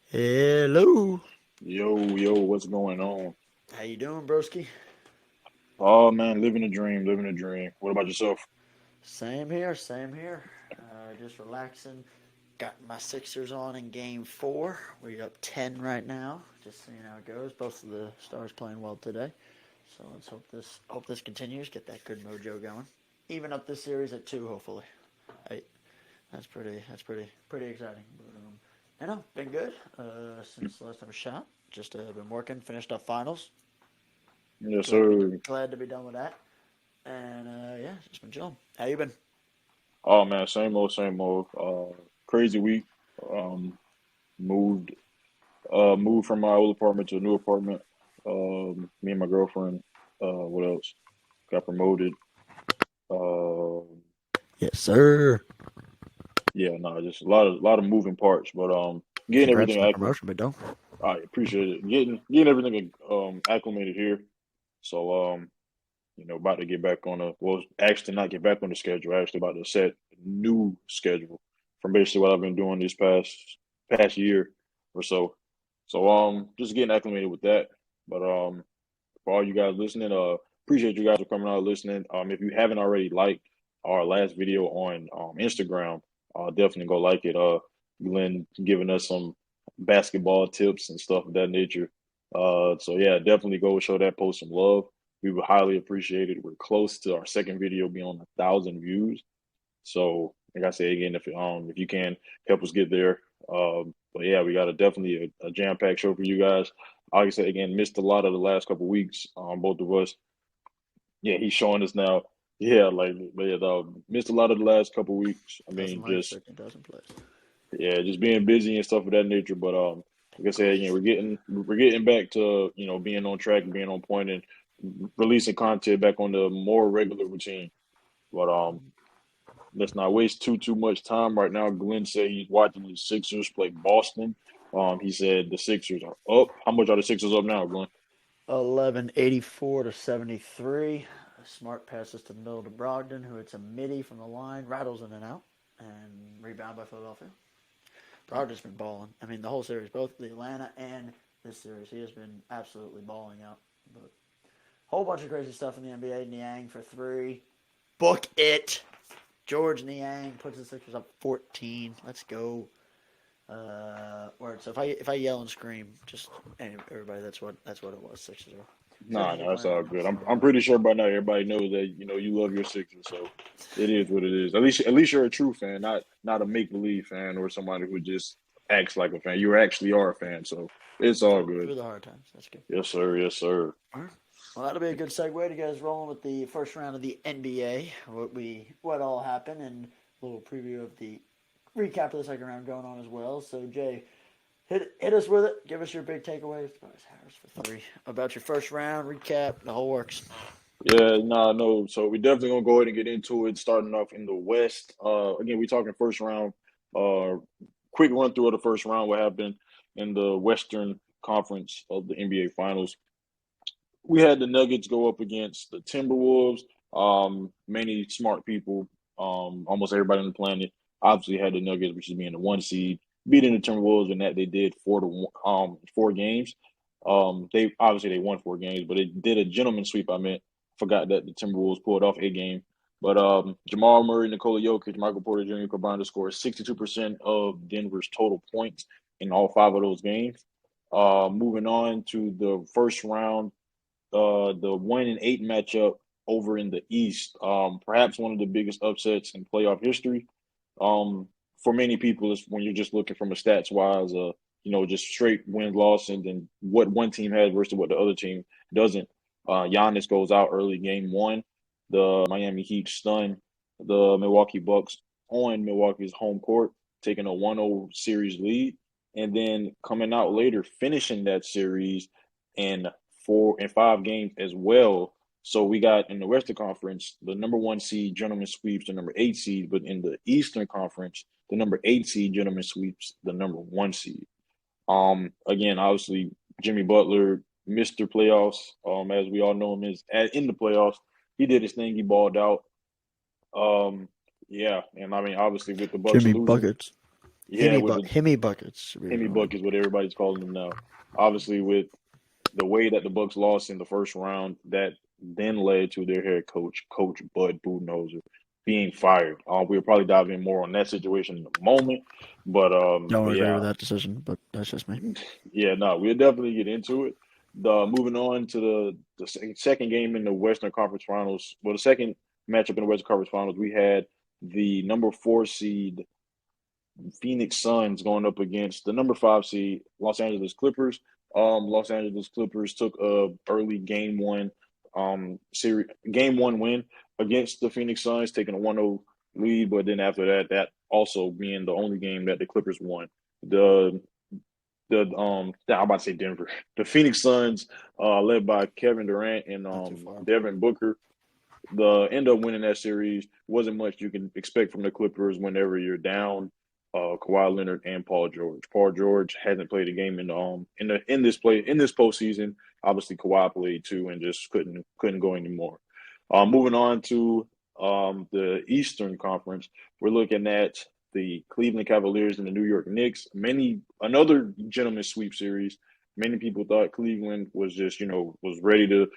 Hello. Yo, what's going on? How you doing, broski? Oh man, living a dream, living a dream. What about yourself? Same here, same here. Just relaxing. Got my Sixers on in game four. We're up 10 right now. Just seeing how it goes. Both of the stars playing well today. So let's hope this continues. Get that good mojo going. Even up this series at two, hopefully. Hey, that's pretty exciting. But I know, been good since the last time I shot. Just been working, finished up finals. Yes, Glad to be sir. glad to be done with that. And yeah, just been chilling. How you been? Oh man, same old, same old. Crazy week. Um, moved, moved from my old apartment to a new apartment. Me and my girlfriend. What else? Got promoted. Um, Yes, sir. yeah, no, just a lot of moving parts, but getting Congrats everything on the acclimated. promotion, big dog. I appreciate it. Getting everything acclimated here. So about to get back on actually not get back on the schedule, actually about to set a new schedule from basically what I've been doing this past year or so. So just getting acclimated with that. But for all you guys listening, appreciate you guys for coming out and listening. If you haven't already liked our last video on Instagram, definitely go like it. Glenn giving us some basketball tips and stuff of that nature. So yeah, definitely go show that post some love. We would highly appreciate it. We're close to our second video being on 1,000 views. So, like I said again, if you can help us get there, but yeah, we got definitely a jam packed show for you guys. Like I said again, missed a lot of the last couple weeks. Both of us. Yeah, he's showing us now. Yeah, but yeah, missed a lot of the last couple weeks. I Doesn't mean, like just 13,000 plays. yeah, just being busy and stuff of that nature. But like I said, again, we're getting back to being on track and being on point and releasing content back on the more regular routine. But let's not waste too much time right now. Glenn said he's watching the Sixers play Boston. He said the Sixers are up. How much are the Sixers up now, Glenn? 1184 to 73. Smart passes to the middle to Brogdon, who hits a midi from the line, rattles in and out, and rebound by Philadelphia. Brogdon's been balling. I mean, the whole series, both the Atlanta and this series, he has been absolutely balling out. But whole bunch of crazy stuff in the NBA. Niang for three. Book it. George Niang puts the Sixers up 14. Let's go. Word. So if I yell and scream, just everybody, that's what it was. 6-0. Nah, Sixers are no, that's playing all well. good. So I'm pretty sure by now everybody knows that you love your Sixers, so it is what it is. At least you're a true fan, not a make believe fan or somebody who just acts like a fan. You actually are a fan, so it's all good. through the hard times. That's good. Yes, sir. Yes, sir. All right. Well, that'll be a good segue to get us rolling with the first round of the NBA. What all happened and a little preview of the recap of the second round going on as well. So Jay, hit us with it. Give us your big takeaways. Harris for three about your first round recap. The whole works. Yeah, nah, no. So we definitely gonna go ahead and get into it. Starting off in the West. Again, we talking first round. Uh, quick run through of the first round. What happened in the Western Conference of the NBA Finals? We had the Nuggets go up against the Timberwolves. Many smart people, almost everybody on the planet, obviously had the Nuggets, which is being the one seed, beating the Timberwolves, and that they did 4 games. They won 4 games, but it did a gentleman sweep. I meant forgot that the Timberwolves pulled off a game. But Jamal Murray, Nikola Jokic, Michael Porter Jr. combined to score 62% of Denver's total points in all 5 of those games. Moving on to the first round, the 1-8 matchup over in the East. Perhaps one of the biggest upsets in playoff history. For many people, is when you're just looking from a stats wise, just straight win loss, and then what one team has versus what the other team doesn't. Giannis goes out early game one. The Miami Heat stun the Milwaukee Bucks on Milwaukee's home court, taking a 1-0 series lead, and then coming out later, finishing that series in 4 and 5 games as well. So we got in the Western Conference, the number one seed gentleman sweeps the number 8 seed, but in the Eastern Conference, the number 8 seed gentleman sweeps the number one seed. Again, obviously Jimmy Butler, Mr. Playoffs, as we all know him is in the playoffs. He did his thing, he balled out. Um, yeah, and I mean obviously with the Bucks Jimmy losing, buckets. Yeah, with the Himmy buckets. We were Hemi calling Buck is what everybody's calling him now. Obviously, with the way that the Bucks lost in the first round, that then led to their head coach, Coach Bud Budenholzer, being fired. We'll probably dive in more on that situation in a moment, Don't but agree with yeah, that decision, but that's just me. yeah, no, we'll definitely get into it. Moving on to the second game in the Western Conference Finals. Well, the second matchup in the Western Conference Finals, we had the number 4 seed Phoenix Suns going up against the number 5 seed Los Angeles Clippers. Los Angeles Clippers took a early game one win against the Phoenix Suns, taking a 1-0 lead. But then after that, that also being the only game that the Clippers won. The I'm about to say Denver. The Phoenix Suns, led by Kevin Durant and Not too far. Devin Booker, the end up winning that series. Wasn't much you can expect from the Clippers whenever you're down Kawhi Leonard and Paul George. Paul George hasn't played a game in this postseason. Obviously, Kawhi played too and just couldn't go anymore. Moving on to the Eastern Conference, we're looking at the Cleveland Cavaliers and the New York Knicks. Another gentleman's sweep series. Many people thought Cleveland was just was ready to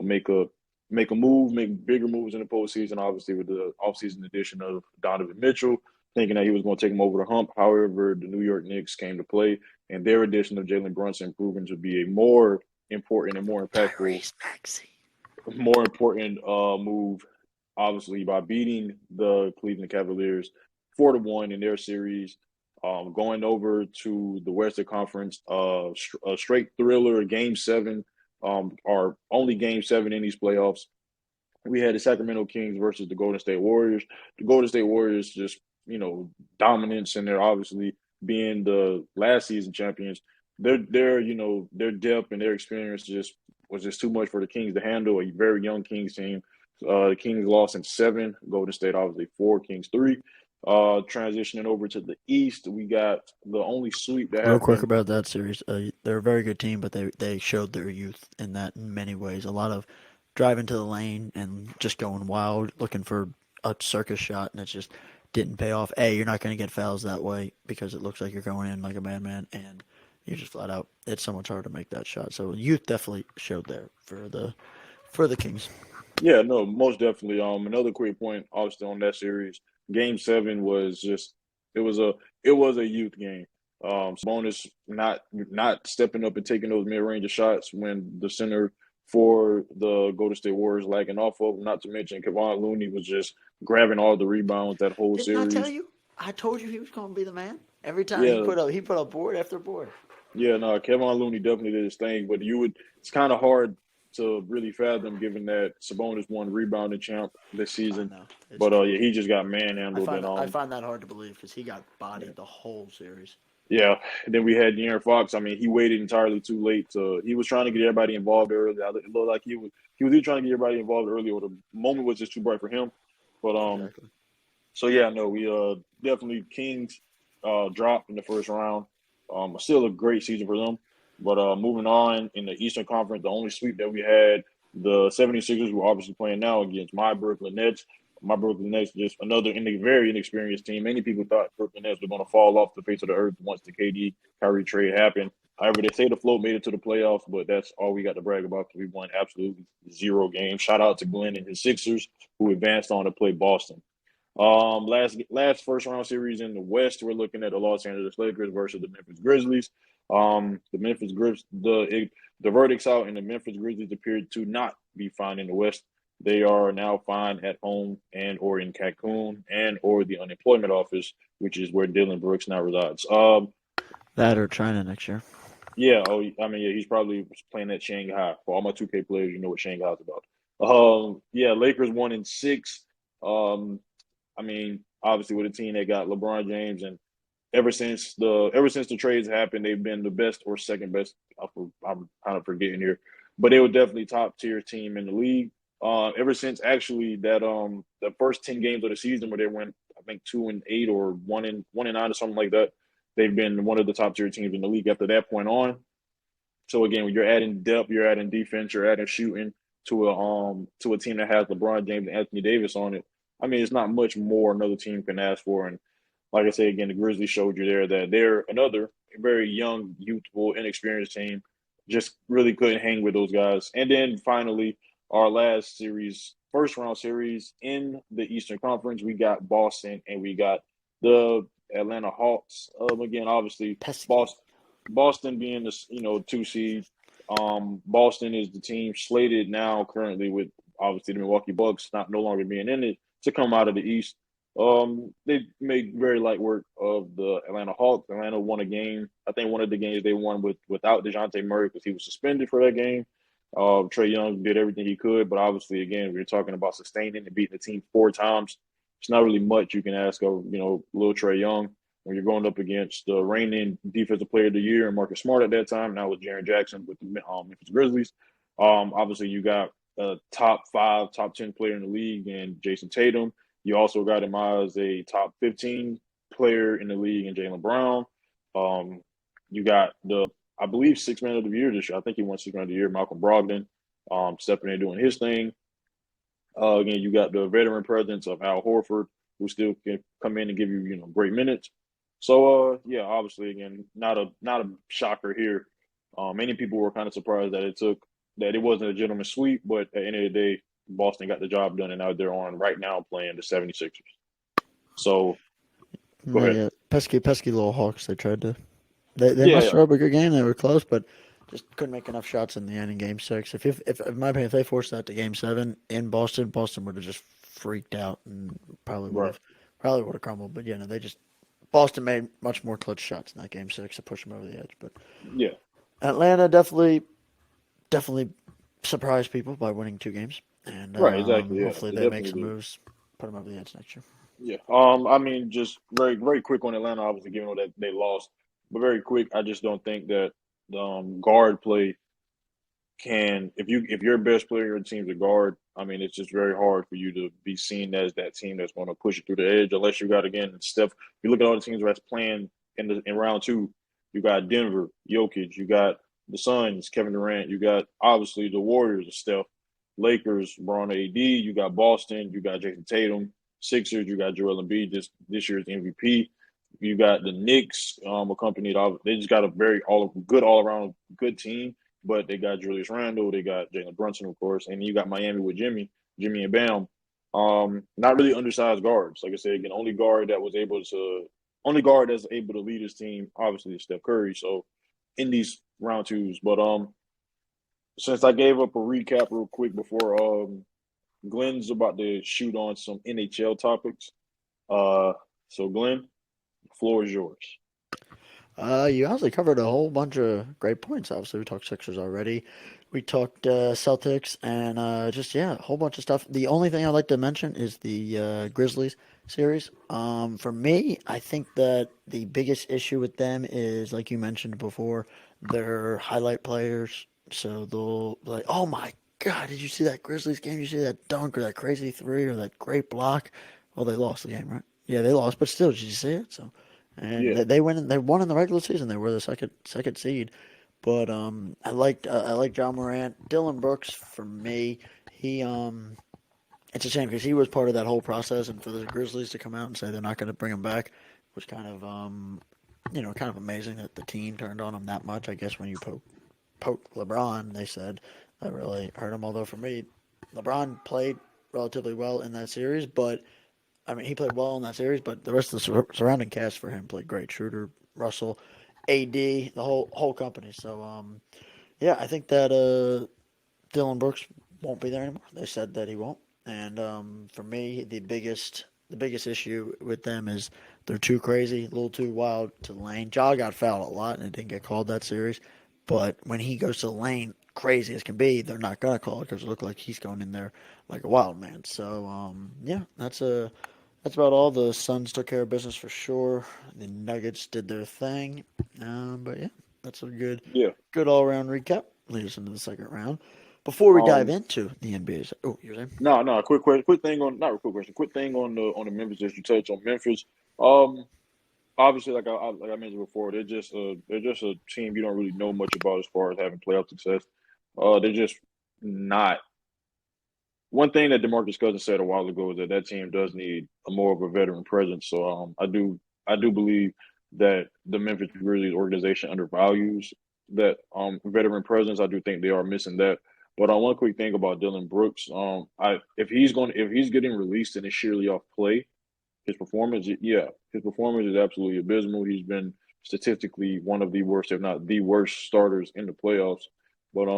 make a move, make bigger moves in the postseason. Obviously, with the offseason addition of Donovan Mitchell, thinking that he was going to take him over the hump. However, the New York Knicks came to play, and their addition of Jalen Brunson proven to be a more important and Tyrese Maxey. more important move, obviously, by beating the Cleveland Cavaliers 4-1 in their series. Going over to the Western Conference, a straight thriller, Game 7, our only Game 7 in these playoffs. We had the Sacramento Kings versus the Golden State Warriors. The Golden State Warriors just, dominance, and they're obviously being the last season champions. Their depth and their experience was just too much for the Kings to handle. A very young Kings team. The Kings lost in 7. Golden State obviously 4. Kings 3. Transitioning over to the East, we got the only sweep that Real quick happened. about that series, they're a very good team, but they showed their youth in that in many ways. A lot of driving to the lane and just going wild, looking for a circus shot, and it just didn't pay off. A, you're not going to get fouls that way because it looks like you're going in like a madman, and you just flat out. It's so much harder to make that shot. So youth definitely showed there for the Kings. Yeah, no, most definitely. Another quick point, obviously, on that series. Game 7 was just it was a it was a youth game. Sabonis not stepping up and taking those mid range shots when the center for the Golden State Warriors lagging off of. Not to mention Kevon Looney was just grabbing all the rebounds that whole Didn't I tell series. you? I told you he was going to be the man. Every time Yeah, he put up board after board. yeah, no, Kevon Looney definitely did his thing, but it's kind of hard to really fathom given that Sabonis won rebounding champ this I season. know it's But true. yeah, he just got manhandled and I find that hard to believe because he got bodied the whole series. yeah. And then we had De'Aaron Fox. I mean, he waited entirely too late to he was trying to get everybody involved early. It looked like he was either trying to get everybody involved early or the moment was just too bright for him. But Exactly. so yeah, no, we definitely Kings dropped in the first round. Still a great season for them. But moving on in the Eastern Conference, the only sweep that we had, the 76ers were obviously playing now against my Brooklyn Nets. My Brooklyn Nets just another very inexperienced team. Many people thought Brooklyn Nets were going to fall off the face of the earth once the KD Kyrie trade happened. However, they say the float made it to the playoffs, but that's all we got to brag about because we won absolutely 0 games. Shout out to Glenn and his Sixers who advanced on to play Boston. Last first round series in the West, we're looking at the Los Angeles Lakers versus the Memphis Grizzlies. The Memphis Grizz the verdicts out, and the Memphis Grizzlies appeared to not be fine in the West. They are now fine at home and or in Cancun and or the unemployment office, which is where Dylan Brooks now resides. That or China next year. Yeah. Oh, I mean, yeah, he's probably playing at Shanghai. For all my 2K players, you know what Shanghai's about. Yeah, Lakers 1-6. Um, I mean, obviously with a team that got LeBron James, and ever since the trades happened, they've been the best or second best. I'm kind of forgetting here, but they were definitely top tier team in the league. Ever since actually that the first 10 games of the season where they went, I think 2-8 or 1-9 or something like that, they've been one of the top tier teams in the league after that point on. So again, when you're adding depth, you're adding defense, you're adding shooting to a team that has LeBron James and Anthony Davis on it. I mean, it's not much more another team can ask for. And like I say again, the Grizzlies showed you there that they're another very young, youthful, inexperienced team. Just really couldn't hang with those guys. And then finally, our last series, first round series in the Eastern Conference, we got Boston and we got the Atlanta Hawks. Again, obviously, Pesky. Boston being the two seed. Boston is the team slated now currently with obviously the Milwaukee Bucks not no longer being in it to come out of the East. They made very light work of the Atlanta Hawks. Atlanta won a game. I think one of the games they won without DeJounte Murray because he was suspended for that game. Trae Young did everything he could, but obviously, again, we're talking about sustaining and beating the team 4 times. It's not really much you can ask of, little Trae Young when you're going up against the reigning Defensive Player of the Year and Marcus Smart at that time. Now with Jaren Jackson with the Memphis Grizzlies. Obviously, you got a top 5, top 10 player in the league and Jason Tatum. You also got him as a top 15 player in the league in Jaylen Brown. You got I believe, 6 man of the year this year. I think he won 6 man of the year, Malcolm Brogdon, stepping in doing his thing. Again, you got the veteran presence of Al Horford, who still can come in and give you, great minutes. So, yeah, obviously, again, not a shocker here. Many people were kind of surprised that it wasn't a gentleman's sweep, but at the end of the day, Boston got the job done, and now they're on right now playing the 76ers. So, go ahead. Yeah, pesky little Hawks. They tried to. They Yeah, must yeah, throw up a good game. They were close, but just couldn't make enough shots in the end in Game 6. If in my opinion, if they forced that to Game 7 in Boston, Boston would have just freaked out and right. probably would have crumbled. But yeah, no, they just Boston made much more clutch shots in that Game 6 to push them over the edge. But Yeah, Atlanta definitely surprised people by winning 2 games, and right, exactly. Yeah, hopefully they they make definitely some did. moves, put them over the edge next year. Yeah. I mean, just very, very quick on Atlanta, obviously, given that they lost, but very quick. I just don't think that guard play if your best player in the team's a guard. I mean, it's just very hard for you to be seen as that team that's going to push it through the edge, unless you got again Steph. If you look at all the teams that's playing in round 2, you got Denver, Jokic, you got the Suns, Kevin Durant, you got obviously the Warriors, Steph, Lakers, Bron AD, you got Boston, you got Jason Tatum. Sixers, you got Joel Embiid, this year's MVP. You got the Knicks, accompanied. They just got a very all around good team. But they got Julius Randle, they got Jalen Brunson, of course, and you got Miami with Jimmy and Bam. Not really undersized guards. Like I said, again, only guard that's able to lead his team, obviously, is Steph Curry. So in these round 2s, but since I gave up a recap real quick before Glenn's about to shoot on some NHL topics. So Glenn, the floor is yours. You honestly covered a whole bunch of great points. Obviously, we talked Sixers already. We talked Celtics and just yeah, a whole bunch of stuff. The only thing I'd like to mention is the Grizzlies series. For me, I think that the biggest issue with them is, like you mentioned before, their highlight players. So they'll be like, "Oh my God, did you see that Grizzlies game? Did you see that dunk or that crazy three or that great block?" Well, they lost the game, right? Yeah, they lost, but still, did you see it? So and Yeah, they won in the regular season. They were the second seed. But I like John Morant, Dylan Brooks for me. He it's a shame because he was part of that whole process, and for the Grizzlies to come out and say they're not going to bring him back was kind of kind of amazing that the team turned on him that much. I guess when you poke LeBron, they said that really hurt him. Although for me, LeBron played relatively well in that series, but I mean, he played well in that series, but the rest of the surrounding cast for him played great. Schroeder, Russell, AD, the whole company. So, yeah, I think that Dylan Brooks won't be there anymore. They said that he won't. And for me, the biggest issue with them is they're too crazy, a little too wild to the lane. Ja got fouled a lot and it didn't get called that series. But when he goes to the lane, crazy as can be, they're not gonna call it because it looked like he's going in there like a wild man. So yeah, that's about all. The Suns took care of business for sure. The Nuggets did their thing. But yeah, that's a yeah. good all around recap. Lead us into the second round. Before we dive Um, into the NBA, oh, you're saying? no, no. Quick question. Quick thing on not a quick question. Quick thing on the Memphis that you touched on Memphis. Um, Obviously, like I mentioned before, they're just a team you don't really know much about as far as having playoff success. They're just not. One thing that DeMarcus Cousins said a while ago is that team does need a more of a veteran presence. So I do I do believe that the Memphis Grizzlies organization undervalues that veteran presence. I do think they are missing that. But on one quick thing about Dylan Brooks, I if he's getting released and it's sheerly off play, his performance, yeah, his performance is absolutely abysmal. He's been statistically one of the worst, if not the worst, starters in the playoffs. But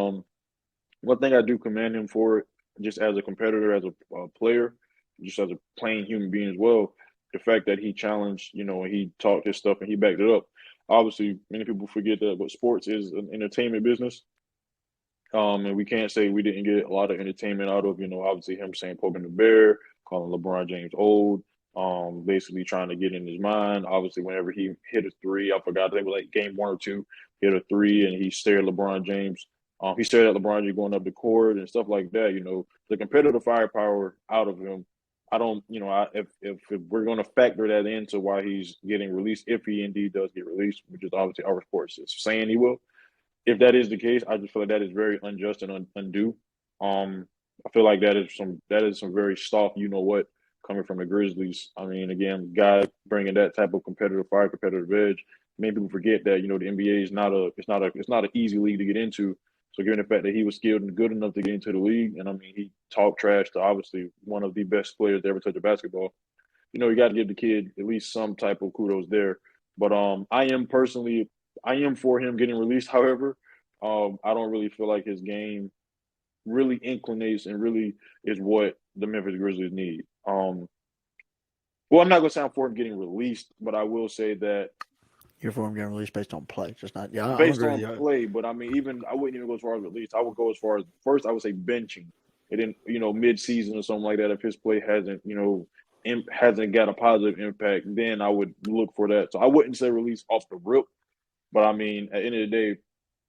one thing I do commend him for, just as a competitor, as a player, just as a plain human being as well, the fact that he challenged, and he talked his stuff and he backed it up. Obviously, many people forget that, but sports is an entertainment business. And we can't say we didn't get a lot of entertainment out of, obviously him saying poking the bear, calling LeBron James old, basically trying to get in his mind. Obviously, whenever he hit a three, I forgot, I think it was like game 1 or 2, hit a three and he stared at LeBron James. He stared at LeBron James going up the court and stuff like that. The competitive firepower out of him. I don't, if we're going to factor that into why he's getting released, if he indeed does get released, which is obviously our reports is saying he will, if that is the case, I just feel like that is very unjust and undue. I feel like that is some very soft, coming from the Grizzlies. I mean, again, guy bringing that type of competitive fire, competitive edge. Many people forget that the NBA is not an easy league to get into. So given the fact that he was skilled and good enough to get into the league, and I mean he talked trash to obviously one of the best players to ever touch a basketball. You got to give the kid at least some type of kudos there. But I am for him getting released. However, I don't really feel like his game really inclinates and really is what the Memphis Grizzlies need. Well, I'm not gonna say I'm for him getting released, but I will say that You're for him getting released based on play, just not. Yeah, I'm based agree with on you. play. But I mean, even I wouldn't even go as far as released. I would go as far as first. I would say benching, and then mid season or something like that. If his play hasn't got a positive impact, then I would look for that. So I wouldn't say release off the rip, but I mean, at the end of the day,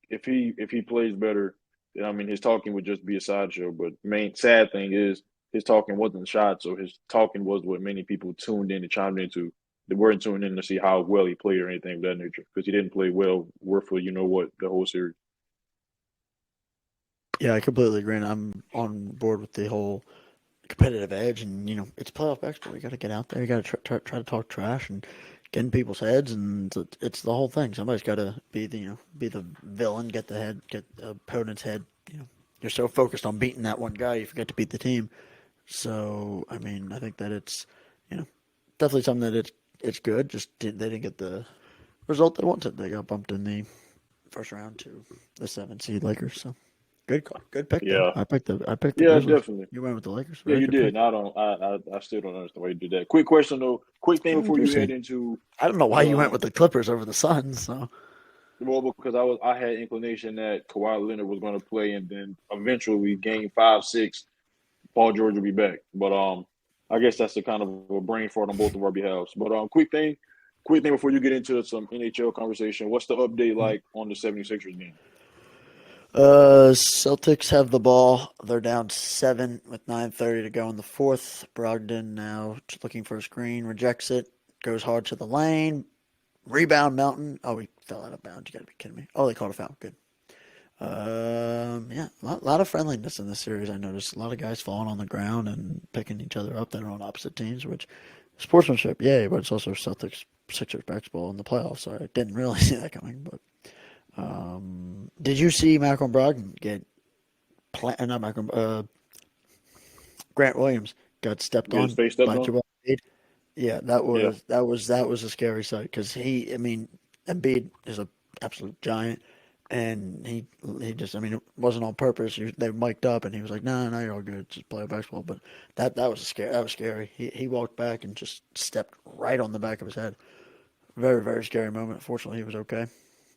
if he plays better, then I mean his talking would just be a sideshow. But main sad thing is his talking wasn't shot, so his talking was what many people tuned in and chimed into. They weren't tuned in to see how well he played or anything of that nature because he didn't play well worth for the whole series. Yeah, I completely agree. And I'm on board with the whole competitive edge, and it's playoff basketball. You got to get out there. You got to try to talk trash and get in people's heads, and it's the whole thing. Somebody's got to be the villain, get the opponent's head. You're so focused on beating that one guy, you forget to beat the team. So I mean, I think that it's you know definitely something that it's good. Just they didn't get the result they wanted. They got bumped in the first round to the 7 seed Lakers. So good call, good pick though. Yeah, I picked the yeah, Grizzlies. definitely. You went with the Lakers. Yeah, Very you good did. pick. And I still don't understand why you did that. Quick question though. Quick thing before you head Interesting. into I don't know why you went the with the Clippers over the Suns. So well, because I had inclination that Kawhi Leonard was going to play, and then eventually Game 5, 6, Paul George will be back. But I guess that's a kind of a brain fart on both of our behalves. But quick thing before you get into some NHL conversation. What's the update like on the 76ers game? Celtics have the ball. They're down 7 with 9:30 to go in the fourth. Brogdon now just looking for a screen, rejects it, goes hard to the lane. Rebound Mountain. Oh, he fell out of bounds. You gotta be kidding me. Oh, they called a foul. Good. Yeah, a lot of friendliness in this series. I noticed a lot of guys falling on the ground and picking each other up that are on opposite teams, which sportsmanship, yay, but it's also Celtics Sixers basketball in the playoffs. So I didn't really see that coming. But did you see Malcolm Brogdon get not Malcolm Grant Williams got stepped Get his on face stepped by on? Joel Embiid? Yeah, that Yeah. was that was that was a scary sight because I mean, Embiid is a absolute giant, and he just, I mean, it wasn't on purpose. They mic'd up, and he was like, "No, no, you're all good. Just play basketball." But that was scary. That was scary. He walked back and just stepped right on the back of his head. Very very scary moment. Fortunately, he was okay.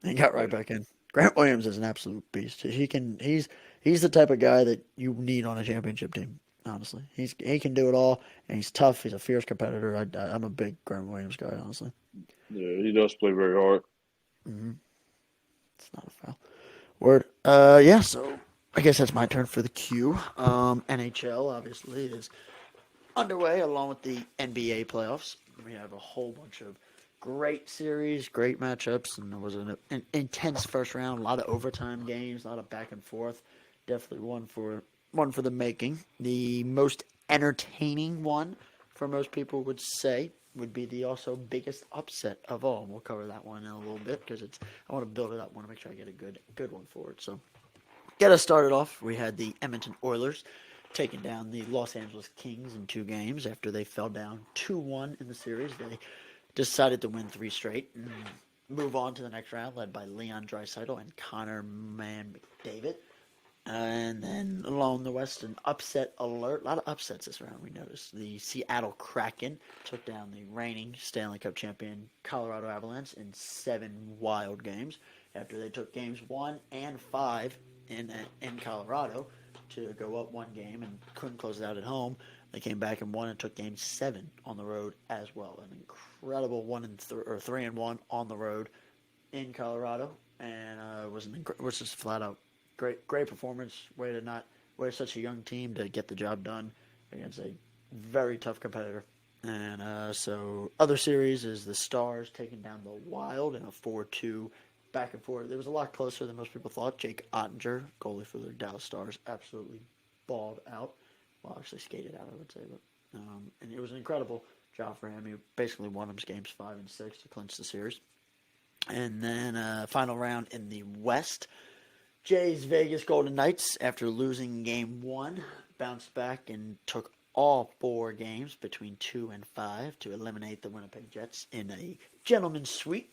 He got right back in. Grant Williams is an absolute beast. He's the type of guy that you need on a championship team. Honestly, he can do it all, and he's tough. He's a fierce competitor. I'm a big Grant Williams guy. Honestly, Yeah, he does play very hard. it's not a foul. Word. Yeah. So I guess that's my turn for the cue. NHL obviously is underway along with the NBA playoffs. We have a whole bunch of great series, great matchups, and it was an intense first round. A lot of overtime games, a lot of back and forth. Definitely one for the making. The most entertaining one for most people would say. would be the also biggest upset of all. We'll cover that one in a little bit because I want to build it up. I want to make sure I get a good one for it. So get us started off. We had the Edmonton Oilers taking down the Los Angeles Kings in 2 games after they fell down 2-1 in the series. They decided to win 3 straight and move on to the next round, led by Leon Draisaitl and Connor McDavid. And then along the West, an upset alert. A lot of upsets this round, we noticed. The Seattle Kraken took down the reigning Stanley Cup champion Colorado Avalanche in 7 wild games after they took games 1 and 5 in Colorado to go up 1 game and couldn't close it out at home. They came back and won and took game 7 on the road as well. An incredible 3-1 on the road in Colorado, and was just flat out great performance. Way such a young team to get the job done against a very tough competitor. And so other series is the Stars taking down the Wild in a 4-2 back and forth. It was a lot closer than most people thought. Jake Ottinger, goalie for the Dallas Stars, absolutely balled out. Well, actually skated out, I would say, but and it was an incredible job for him. He basically won him games 5 and 6 to clinch the series. And then final round in the West. Jay's Vegas Golden Knights, after losing game 1, bounced back and took all 4 games between 2 and 5 to eliminate the Winnipeg Jets in a gentleman's sweep.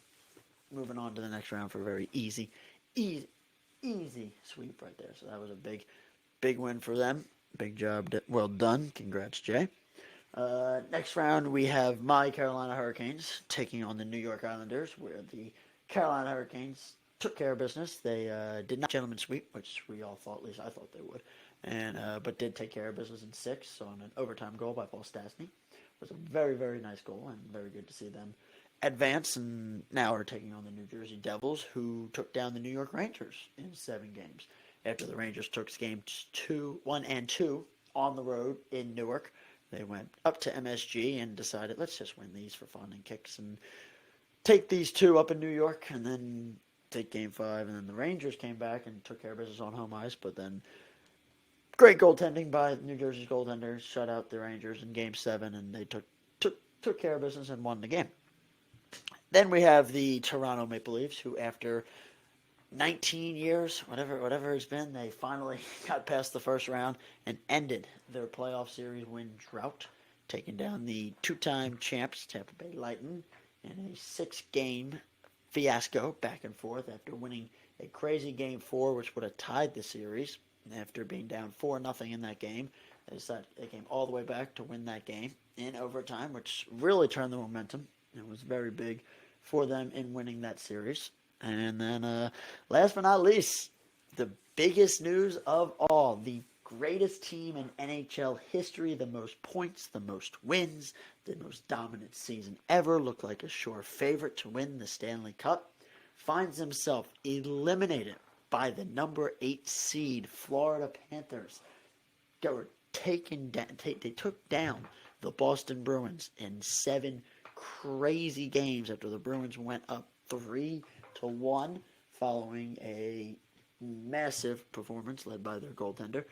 Moving on to the next round for a very easy sweep right there. So that was a big win for them. Big job. Well done. Congrats, Jay. Next round, we have my Carolina Hurricanes taking on the New York Islanders, where the Carolina Hurricanes took care of business. They did not gentleman sweep, which we all thought, at least I thought they would, and but did take care of business in 6 on an overtime goal by Paul Stastny. It was a very, very nice goal, and very good to see them advance, and now are taking on the New Jersey Devils, who took down the New York Rangers in 7 games. After the Rangers took games 1 and 2 on the road in Newark, they went up to MSG and decided, let's just win these for fun and kicks and take these 2 up in New York and then take game 5. And then the Rangers came back and took care of business on home ice, but then great goaltending by New Jersey's goaltenders shut out the Rangers in game 7, and they took care of business and won the game. Then we have the Toronto Maple Leafs, who after 19 years, whatever it's been, they finally got past the first round and ended their playoff series win drought, taking down the 2-time champs Tampa Bay Lightning in a 6-game fiasco back and forth after winning a crazy game 4, which would have tied the series. After being down 4-0 in that game, they came all the way back to win that game in overtime, which really turned the momentum. It was very big for them in winning that series. And then last but not least, the biggest news of all, the greatest team in NHL history, the most points, the most wins, the most dominant season ever, looked like a sure favorite to win the Stanley Cup, finds himself eliminated by the number 8 seed Florida Panthers. They were taken down. They took down the Boston Bruins in 7 crazy games after the Bruins went up 3-1 following a massive performance led by their goaltender.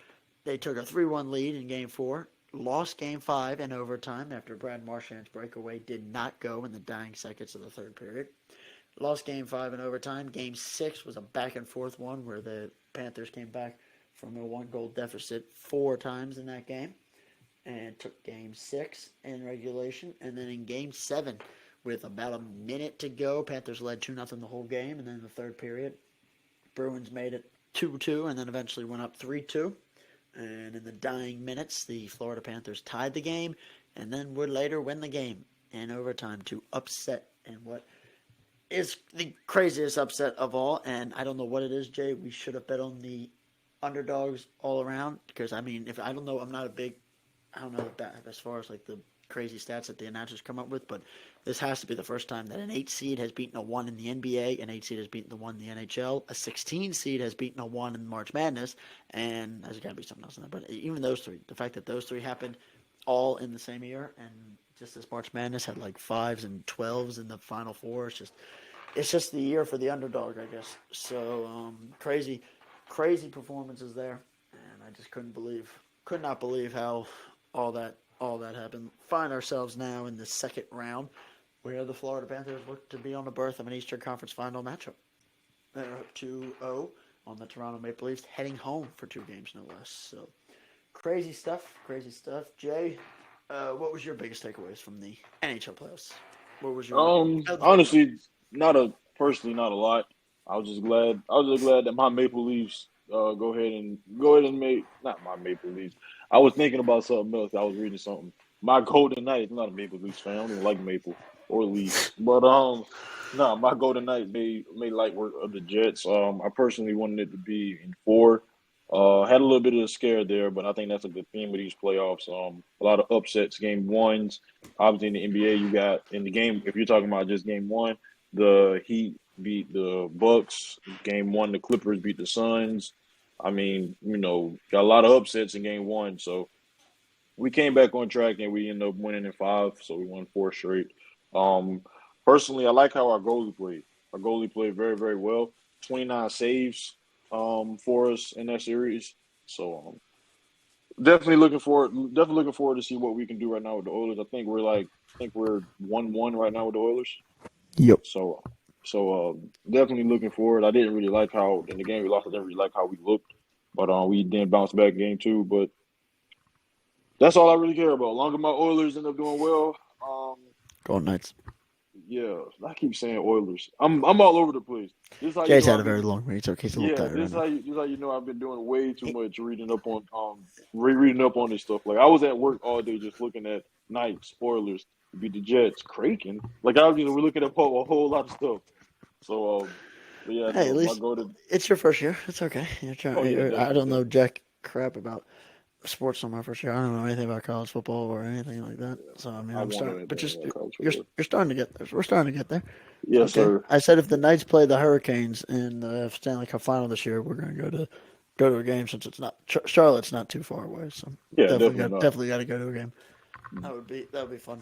They took a 3-1 lead in game 4, lost game 5 in overtime after Brad Marchand's breakaway did not go in the dying seconds of the 3rd period. Lost game 5 in overtime. Game 6 was a back and forth one where the Panthers came back from a 1-goal deficit 4 times in that game and took game 6 in regulation. And then in game 7, with about a minute to go, Panthers led 2-0 the whole game. And then in the 3rd period, Bruins made it 2-2 and then eventually went up 3-2. And in the dying minutes, the Florida Panthers tied the game and then would later win the game in overtime to upset in what is the craziest upset of all. And I don't know what it is, Jay. We should have bet on the underdogs all around because, I mean, if I don't know, I'm not a big, I don't know as far as like the crazy stats that the announcers come up with, but this has to be the first time that an 8 seed has beaten a 1 in the NBA, an 8 seed has beaten the 1 in the NHL, a 16 seed has beaten a 1 in March Madness, and there's got to be something else in there. But even those 3, the fact that those 3 happened all in the same year, and just as March Madness had like 5s and 12s in the Final Four, it's just the year for the underdog, I guess. So crazy performances there, and I just could not believe how all that all that happened. Find ourselves now in the second round, where the Florida Panthers look to be on the berth of an Eastern Conference Final matchup. They're up 2-0 on the Toronto Maple Leafs, heading home for 2 games, no less. So crazy stuff, crazy stuff. Jay, what was your biggest takeaways from the NHL playoffs? What was your other than Honestly, Rutgers? not a lot. I was just glad that my Maple Leafs go ahead and make not my Maple Leafs. I was thinking about something else. I was reading something. My Golden Knights, I'm not a Maple Leafs fan. I don't even like Maple or Leafs. But no, my Golden Knights made light work of the Jets. I personally wanted it to be in four. Had a little bit of a scare there, but I think that's a good theme of these playoffs. A lot of upsets, game ones. Obviously, in the NBA, you got in the game. If you're talking about just game one, the Heat beat the Bucks. Game one, the Clippers beat the Suns. I mean, got a lot of upsets in game one. So we came back on track and we ended up winning in five. So we won four straight. Um, Personally, I like how our goalie played. Our goalie played very, very well. 29 saves for us in that series. So definitely looking forward to see what we can do right now with the Oilers. I think we're 1-1 right now with the Oilers. Yep. So definitely looking forward. I didn't really like how in the game we lost. I didn't really like how we looked, but we did bounce back in game two. But that's all I really care about. As long as my Oilers end up doing well, Golden Knights. yeah. I keep saying Oilers. I'm all over the place. This is how you Jay's know had a I've very been. long week, so he's a little Yeah, tired right now. this is how you know I've been doing way too much reading up on this stuff. Like I was at work all day just looking at Knights, Oilers, beat the Jets, Kraken. Like I was we're looking at a whole lot of stuff. So but yeah, Hey, at no, my least go to it's your first year. It's okay. oh yeah, I definitely, don't know definitely. jack crap about sports on my first year. I don't know anything about college football or anything like that. Yeah, So I mean, I I'm won't know starting, but anything just about college you're football. you're starting to get there. We're starting to get there. It's Yes, okay. sir. I said if the Knights play the Hurricanes in the Stanley Cup final this year, we're going to go to a game since it's not Charlotte's not too far away. So Yeah, definitely not. definitely got to go to a game. That would be fun.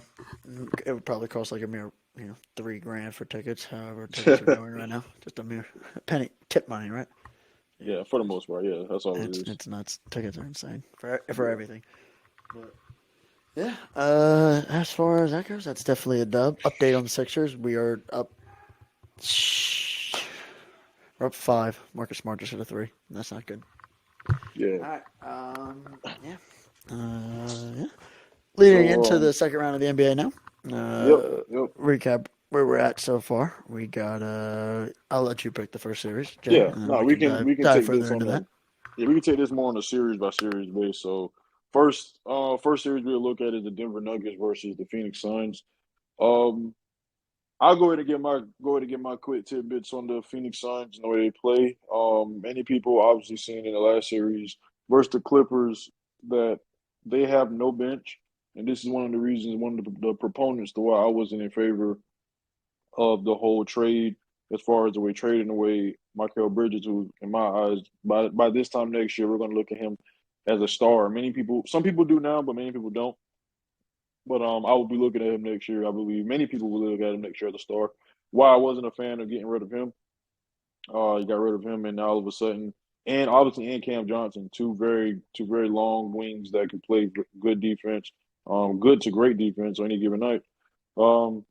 It would probably cost like a mere 3 grand for tickets. However, tickets are going right now. Just a mere penny tip money, right? Yeah, Yeah, for the most part, yeah, that's all it is. it's nuts. Tickets are insane for Yeah. everything. But yeah, as far as that goes, that's definitely a dub. Update on the Sixers: we are up. We're up 5. Marcus Smart just hit a 3. That's not good. Yeah. All right. Yeah. Yeah. Leading into So the second round of the NBA now. yep, yep. Recap where we're at so far. We got. I'll let you pick the first series, Jay, Yeah. and then No, we can we can dive take this further on into a that. yeah, we can take this more on a series by series base. So first series we'll look at is the Denver Nuggets versus the Phoenix Suns. Um I'll go ahead and get my quick tidbits on the Phoenix Suns and the way they play. Many people obviously seen in the last series versus the Clippers that they have no bench, and this is one of the reasons, one of the proponents to why I wasn't in favor of the whole trade, as far as the way trading away Michael Bridges, who, in my eyes, by this time next year, we're going to look at him as a star. Some people do now, but many people don't. But I will be looking at him next year. I believe many people will look at him next year as a star. Why I wasn't a fan of getting rid of him, you got rid of him, and now all of a sudden, and obviously, and Cam Johnson, two very long wings that can play good defense, good to great defense on any given night. Um,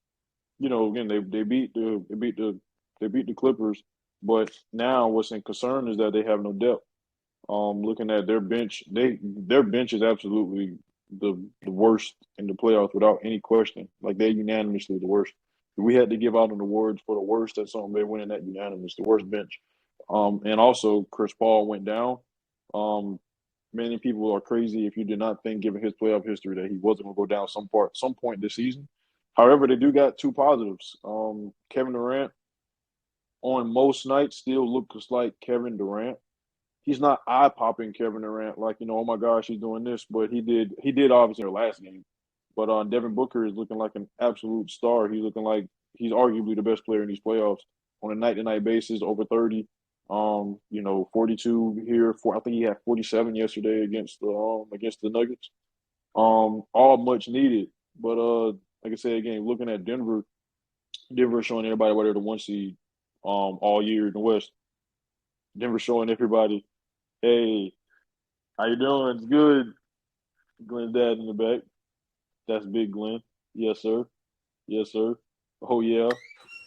again, they beat the Clippers, but now what's in concern is that they have no depth. Looking at their bench is absolutely the worst in the playoffs without any question. Like they're unanimously the worst. If we had to give out an awards for the worst, that's something they're winning that unanimous, the worst bench. And also Chris Paul went down. Um, Many people are crazy if you did not think, given his playoff history, that he wasn't going to go down some point this season. However, they do got two positives. Kevin Durant on most nights still looks like Kevin Durant. He's not eye popping Kevin Durant like, oh my gosh, he's doing this, but he did obviously in the last game. But Devin Booker is looking like an absolute star. He's looking like he's arguably the best player in these playoffs on a night to night basis, over 30. 42 here. I think he had 47 yesterday against the Nuggets. All much needed. But like I said again, looking at Denver showing everybody why they're the one seed all year in the West. Denver showing everybody, hey, how you doing? It's good. Glenn's dad in the back. That's big Glenn. Yes, sir. Yes, sir. Oh yeah.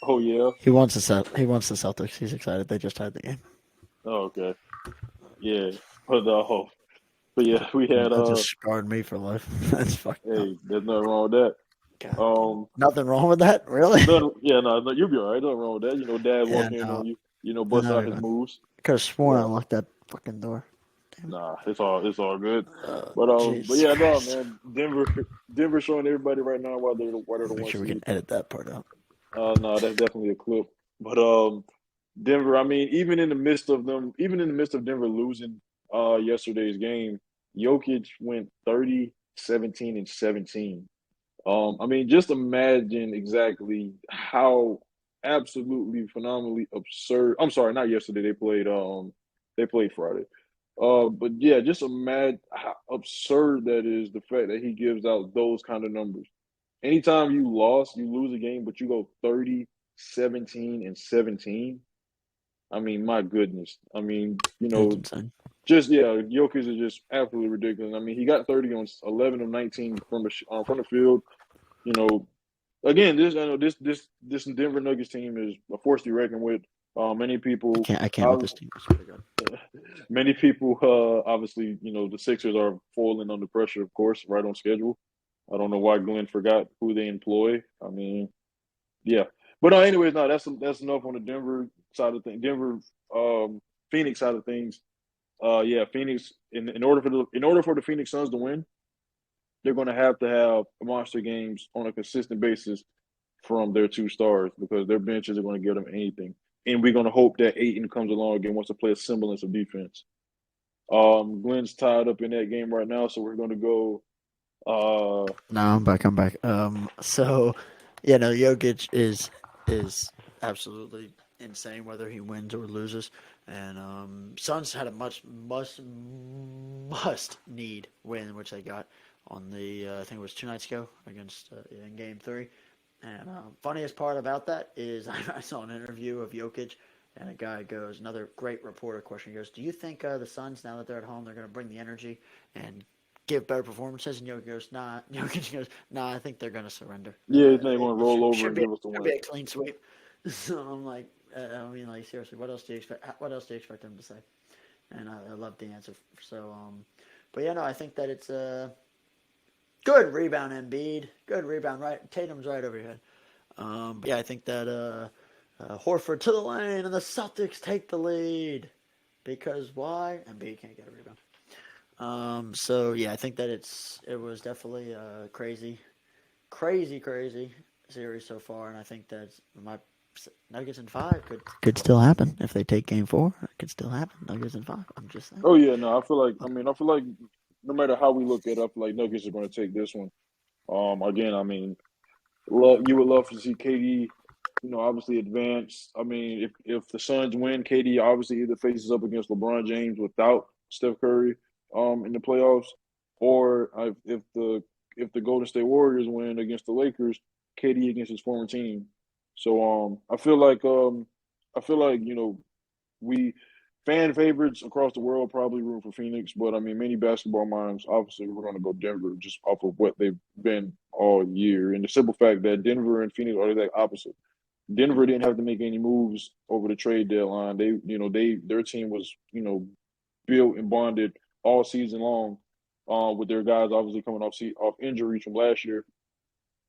Oh yeah. He wants the Celtics. He's excited. They just tied the game. Oh, okay. Yeah. But yeah, we had That just scarred me for life. That's fucked up. hey, there's nothing wrong with that. God damn. Um Nothing wrong with that, really? yeah, no, you'll be all right. Nothing wrong with that. Dad Yeah, walk in no, on you, bust no, out his even. moves. Could have But sworn I locked that fucking door. Damn nah, it's all good. it. But Jesus yeah, no, Christ. man. Denver showing everybody right now why they're the Make one sure we can seed. edit that part out. No, that's definitely a clip. But Denver, I mean, even in the midst of Denver losing yesterday's game, Jokic went 30, 17, and 17. I mean, just imagine exactly how absolutely phenomenally absurd. I'm sorry, not yesterday. They played Friday. But yeah, just imagine how absurd that is, the fact that he gives out those kind of numbers. Anytime you lose a game, but you go 30, 17, and 17. I mean, my goodness. I mean, It's insane. just yeah, Jokic is just absolutely ridiculous. I mean, he got 30 on 11 of 19 from the field. You know, again, this Denver Nuggets team is a force to be reckoned with. Many people, I can't with uh, this team. I swear to God. many people, obviously, the Sixers are falling under pressure, of course, right on schedule. I don't know why Glenn forgot who they employ. I mean, yeah, but anyways, no, that's enough on the Denver side of things. Phoenix side of things. Yeah, Phoenix. In order for the Phoenix Suns to win, they're going to have monster games on a consistent basis from their two stars because their benches are going to give them anything. And we're going to hope that Ayton comes along and wants to play a semblance of defense. Glenn's tied up in that game right now, so we're going to go. No, I'm back. I'm back. So, yeah, no, Jokic is absolutely insane whether he wins or loses, and Suns had a must need win, which they got on the I think it was 2 nights ago against in Game 3. And funniest part about that is I saw an interview of Jokic, and a guy goes, another great reporter question. He goes, "Do you think the Suns, now that they're at home, they're going to bring the energy and give better performances?" And Jokic goes, "Nah." Jokic goes, "Nah, I think they're going to surrender. Yeah, his name It going to roll over should and be give us the should win. be a clean sweep." So I'm like, I mean, like seriously, what else do you expect? What else do you expect them to say? And I love the answer. So, but yeah, no, I think that it's a good rebound, Embiid. Good rebound, right? Tatum's right over your head. But yeah, I think that Horford to the lane and the Celtics take the lead. Because why? Embiid can't get a rebound. So yeah, I think that it was definitely a crazy series so far, and I think that my Nuggets in 5 could still happen if they take Game 4. It could still happen. Nuggets in 5. I'm just saying. Oh yeah, no, I feel like no matter how we look at it, I feel like Nuggets are going to take this one. Again, I mean, you would love to see KD, obviously advance. I mean, if the Suns win, KD obviously either faces up against LeBron James without Steph Curry, in the playoffs, or if the Golden State Warriors win against the Lakers, KD against his former team. So I feel like we fan favorites across the world probably root for Phoenix, but I mean, many basketball minds obviously we're going to go Denver just off of what they've been all year, and the simple fact that Denver and Phoenix are the exact opposite. Denver didn't have to make any moves over the trade deadline. Their team was built and bonded all season long, with their guys obviously coming off injuries from last year,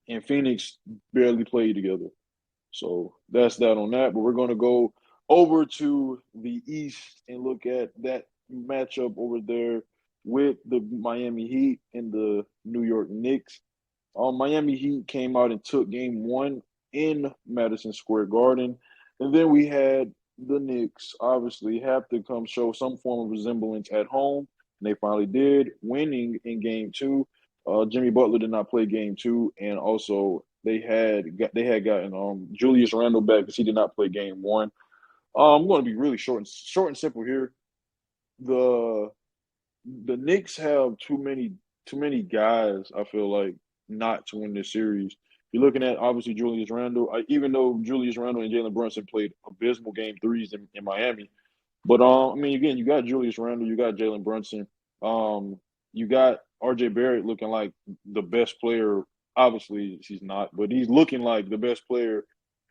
and Phoenix barely played together. So that's that on that. But we're going to go over to the East and look at that matchup over there with the Miami Heat and the New York Knicks. Miami Heat came out and took game one in Madison Square Garden. And then we had the Knicks obviously have to come show some form of resemblance at home. And they finally did, winning in game two. Jimmy Butler did not play game two, and also they had gotten Julius Randle back because he did not play game one. I'm going to be really short and simple here. The the Knicks have too many guys. I feel like not to win this series. You're looking at obviously Julius Randle. Even though Julius Randle and Jalen Brunson played abysmal game threes in Miami, but I mean, again, you got Julius Randle, you got Jalen Brunson. You got RJ Barrett looking like the best player. Obviously, he's not, but he's looking like the best player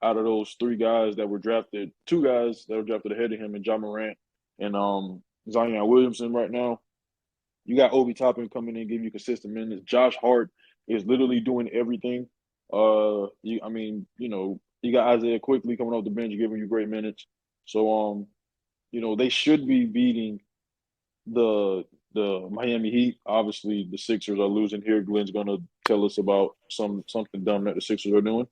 out of those three guys that were drafted. Two guys that were drafted ahead of him, and John Morant and Zion Williamson. Right now, you got Obi Toppin coming in, give you consistent minutes. Josh Hart is literally doing everything. You got Isaiah Quickly coming off the bench, giving you great minutes. So, they should be beating the Miami Heat. Obviously, the Sixers are losing here. Glenn's gonna tell us about something dumb that the Sixers are doing.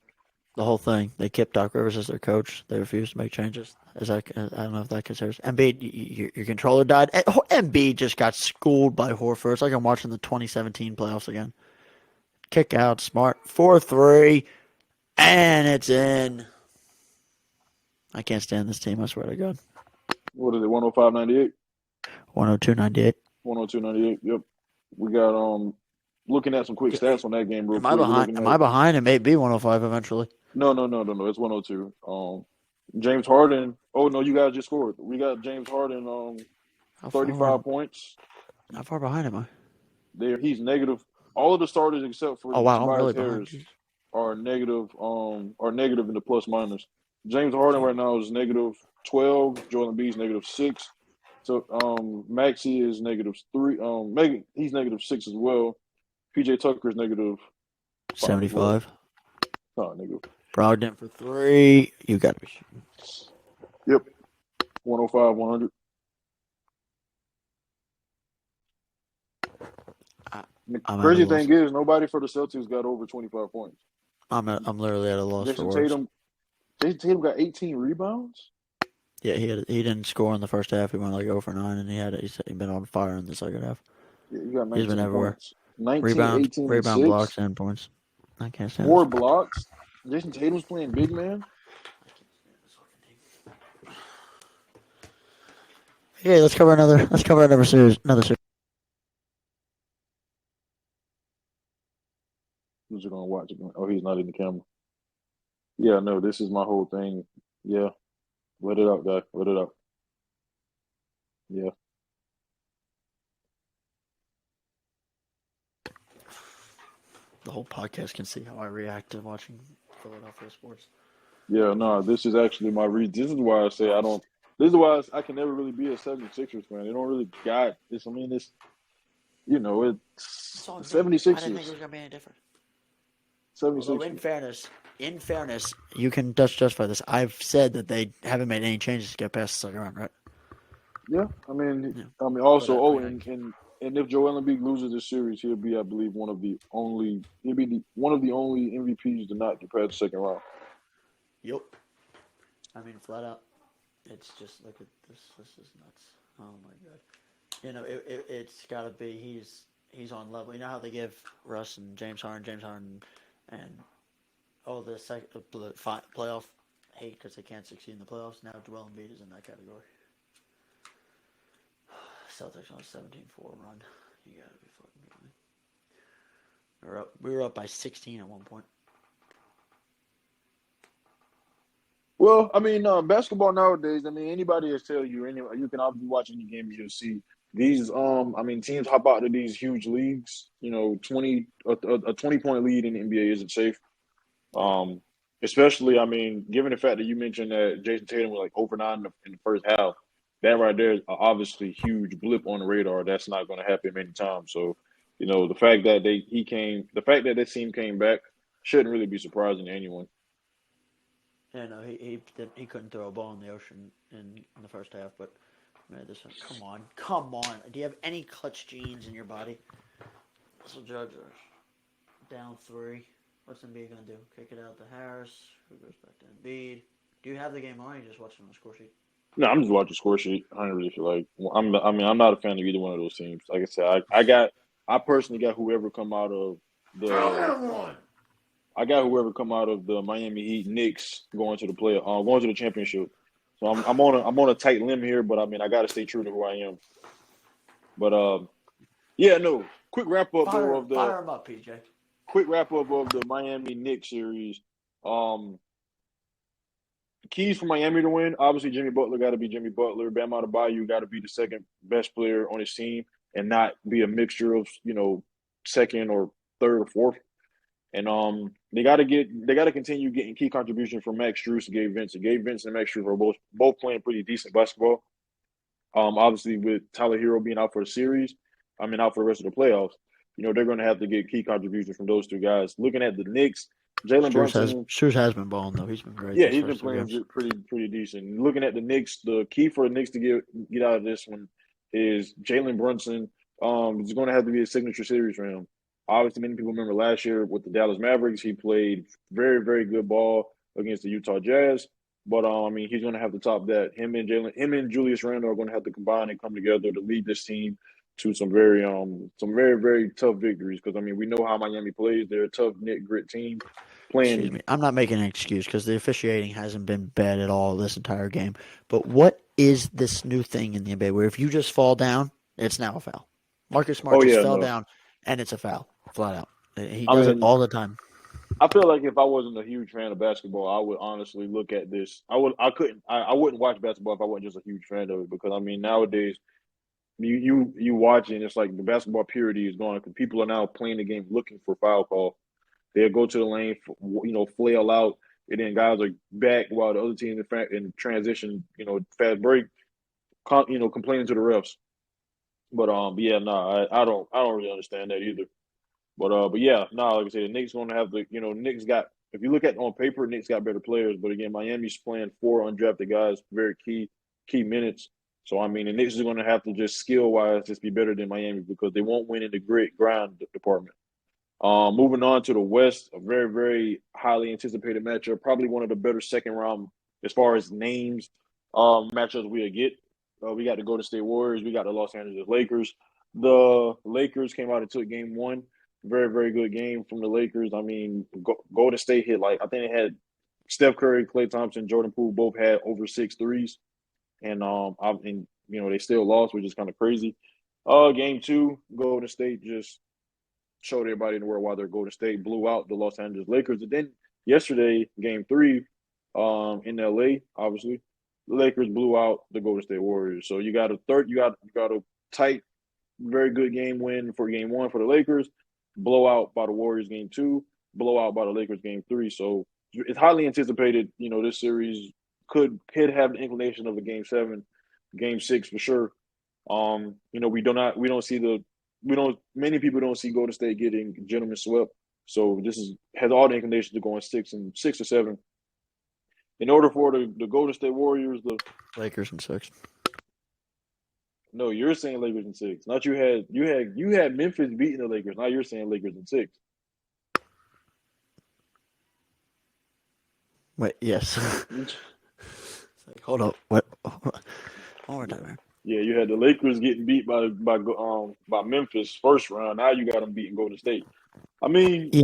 The whole thing. They kept Doc Rivers as their coach. They refused to make changes. Is that I don't know if that considers Embiid. Your controller died. Embiid just got schooled by Horford. It's like I'm watching the 2017 playoffs again. Kick out, Smart 4-3, and it's in. I can't stand this team. I swear to God. What is it? 105-98? 102-98. 102-98. Yep. We got looking at some quick stats on that game real Am I quick. behind? Am I behind? It may be 105 eventually. No. It's 102. James Harden. Oh no, you guys just scored. We got James Harden 35 points. How far behind am I? He's negative. All of the starters except for Tobias really Harris behind. are negative in the plus minus. James Harden right now is negative 12. Joel Embiid's negative 6. So Maxey is negative 3. He's negative 6 as well. PJ Tucker is negative 75. Oh, negative. Brogdon for 3. You got to be shooting. Yep. 105, 100. The crazy thing is, nobody for the Celtics got over 25 points. I'm literally at a loss for words. Jason Tatum got 18 rebounds. Yeah, he didn't score in the first half. He went like 0 for 9, and he's been on fire in the second half. Yeah, he got 19 He's been everywhere. Points. 19, rebound blocks, and points. I can't stand 4 blocks. Jason Tatum's playing big man. Yeah, let's cover another series. Who's you gonna watch? Oh, he's not in the camera. Yeah, no, this is my whole thing. Yeah, let it out, guy. Let it out. Yeah. The whole podcast can see how I react to watching Philadelphia sports. Yeah, no, this is actually my read. This is why I say I don't. This is why I can never really be a 76ers fan. They don't really got this. I mean, it's 76ers. I didn't think it was gonna be any different. 76ers. Although in fairness, you can justify this. I've said that they haven't made any changes to get past the second round, right? Yeah, I mean, also, and if Joel Embiid loses this series, he'll be, I believe, one of the only MVPs to not get past the second round. Yep. I mean, flat out, it's just look at this. This is nuts. Oh my God. It's got to be he's on level. You know how they give Russ and James Harden, and the playoff hate because they can't succeed in the playoffs. Now Joel Embiid is in that category. Celtics on a 17-4 run. You gotta be fucking kidding me. We were up by 16 at one point. Well, I mean, basketball nowadays. I mean, anybody will tell you. You can obviously watch any game, you'll see these. Teams hop out to these huge leagues. A 20-point lead in the NBA isn't safe. Especially, given the fact that you mentioned that Jason Tatum was like over 9 in the first half. That right there is obviously a huge blip on the radar. That's not going to happen many times. So, the fact that this team came back shouldn't really be surprising to anyone. Yeah, no, he couldn't throw a ball in the ocean in the first half. But man, come on. Do you have any clutch genes in your body? So Judge down 3. What's Embiid gonna do? Kick it out to Harris. Who goes back to Embiid? Do you have the game on? Or you just watching on the score sheet? No, I'm just watching the score sheet. I don't really feel like I'm not a fan of either one of those teams. Like I said, I personally got whoever come out of the Miami Heat Knicks going to the championship. So I'm on a tight limb here, but I got to stay true to who I am. But quick wrap up of the fire him up, PJ. Quick wrap up of the Miami Knicks series. Keys for Miami to win. Obviously, Jimmy Butler got to be Jimmy Butler. Bam Adebayo got to be the second best player on his team. and not be a mixture of second or third or fourth. And they got to continue getting key contributions from Max Strus and Gabe Vincent. Gabe Vincent and Max Strus are both playing pretty decent basketball. Obviously with Tyler Hero being out for the series, out for the rest of the playoffs, they're going to have to get key contributions from those two guys. Looking at the Knicks, Jalen Brunson. Strus has been balling though. He's been great. Yeah, he's been playing pretty decent. Looking at the Knicks, the key for the Knicks to get out of this one is Jalen Brunson. It's going to have to be a signature series for him. Obviously, many people remember last year with the Dallas Mavericks, he played very, very good ball against the Utah Jazz. But he's going to have to top that. Him and Julius Randle are going to have to combine and come together to lead this team to some very, very tough victories. Because we know how Miami plays. They're a tough knit grit team. Excuse me. I'm not making an excuse because the officiating hasn't been bad at all this entire game. But what is this new thing in the NBA where if you just fall down, it's now a foul? Marcus Smart fell down, and it's a foul, flat out. He does it all the time. I feel like if I wasn't a huge fan of basketball, I would honestly look at this. I wouldn't watch basketball if I wasn't just a huge fan of it because nowadays you watch it and it's like the basketball purity is gone because people are now playing the game looking for foul call. They'll go to the lane, flail out, and then guys are back while the other team in transition, fast break, complaining to the refs. But I don't really understand that either. But like I said, the Knicks going to have to, Knicks got, if you look at it on paper, Knicks got better players. But again, Miami's playing 4 undrafted guys, very key minutes. So, the Knicks are going to have to just skill-wise just be better than Miami because they won't win in the grit grind department. Moving on to the West, a very, very highly anticipated matchup, probably one of the better second round as far as names matchups we'll get. We got the Golden State Warriors. We got the Los Angeles Lakers. The Lakers came out and took game 1. Very, very good game from the Lakers. Golden State hit I think they had Steph Curry, Klay Thompson, Jordan Poole both had over 6 threes. And they still lost, which is kind of crazy. Game 2, Golden State just showed everybody in the world why they're Golden State, blew out the Los Angeles Lakers. And then yesterday, game 3, in LA, obviously, the Lakers blew out the Golden State Warriors. So you got a tight, very good game win for game 1 for the Lakers, blowout by the Warriors game 2, blowout by the Lakers game 3. So it's highly anticipated, this series could have the inclination of a game 7, game 6 for sure. Many people don't see Golden State getting gentlemen swept. So has all the inclination to go in 6 or 7. In order for the Golden State Warriors, the Lakers in 6. No, you're saying Lakers in 6. Not you had Memphis beating the Lakers. Now you're saying Lakers in 6. Wait, yes. Hold up. What? One more time, man. Yeah, you had the Lakers getting beat by Memphis first round. Now you got them beating Golden State. Yeah,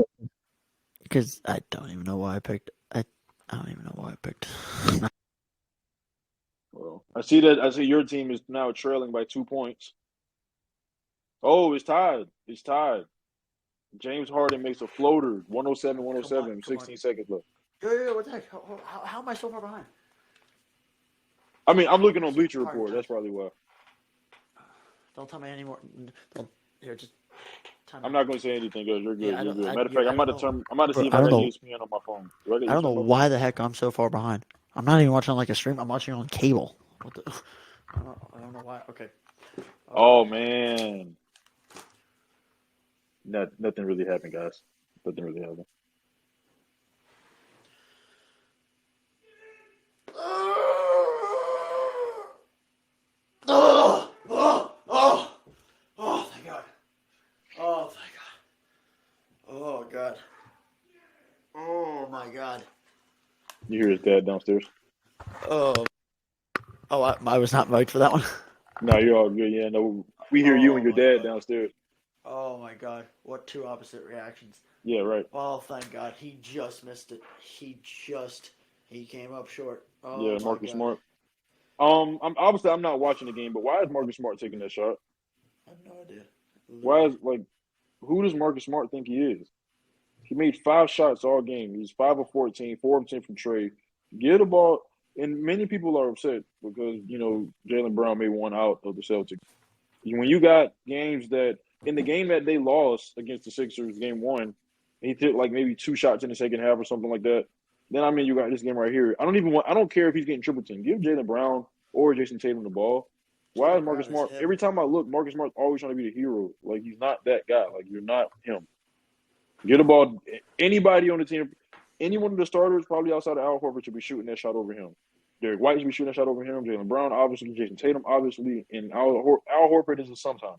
because I don't even know why I picked. I don't even know why I picked. Well, I see your team is now trailing by 2 points. Oh, it's tied. James Harden makes a floater, 107, 16 seconds left. Yeah, what the heck? How am I so far behind? I'm looking on Bleacher Report. That's probably why. Don't tell me anymore. Just I'm not going to say anything because you're good. Yeah, you're good. Matter of fact, I'm about to see if I got ESPN on my phone. I don't know why the heck I'm so far behind. I'm not even watching a stream. I'm watching on cable. What the? I don't know why. Okay. Oh man. Nothing really happened, guys. Nothing really happened. Thank God. Oh, thank God. Oh, God. Oh, my God. You hear his dad downstairs? Oh, I was not mic'd for that one. No, you're all good. Yeah, no, we hear you and your dad downstairs. Oh, my God. What 2 opposite reactions. Yeah, right. Oh, thank God. He just missed it. He came up short. Oh, yeah, Marcus Smart. I'm not watching the game, but why is Marcus Smart taking that shot? I have no idea. Why who does Marcus Smart think he is? He made 5 shots all game. He's 5 of 14, 4 of 10 from Trey. Get the ball, and many people are upset because Jaylen Brown made 1 out of the Celtics. When you got games that in the game that they lost against the Sixers, game one, he took like maybe 2 shots in the second half or something like that. Then I mean, you got this game right here. I don't care if he's getting triple team. Give Jaylen Brown or Jason Tatum the ball. Why is Jaylen Marcus Brown is Smart? him. Every time I look, Marcus Smart's always trying to be the hero. Like he's not that guy. Like you're not him. Get the ball. Anybody on the team, any one of the starters, probably outside of Al Horford, should be shooting that shot over him. Derek White should be shooting that shot over him. Jaylen Brown, obviously, Jason Tatum, obviously, and Al Horford is a sometime.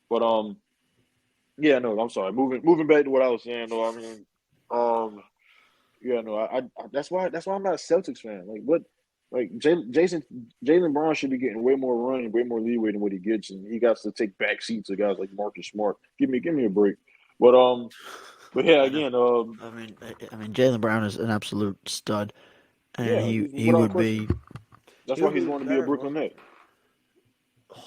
But yeah, no, I'm sorry. Moving back to what I was saying, though. I mean, um, yeah, no, that's why I'm not a Celtics fan. Like what, like Jaylen Brown should be getting way more run and way more leeway than what he gets, and he got to take back seats to guys like Marcus Smart. Give me a break. But yeah, I know. again, I mean, Jaylen Brown is an absolute stud, and yeah, he he's he without would question. be That's he why would he's be going to be a better if it Brooklyn wasn't. Net. Oh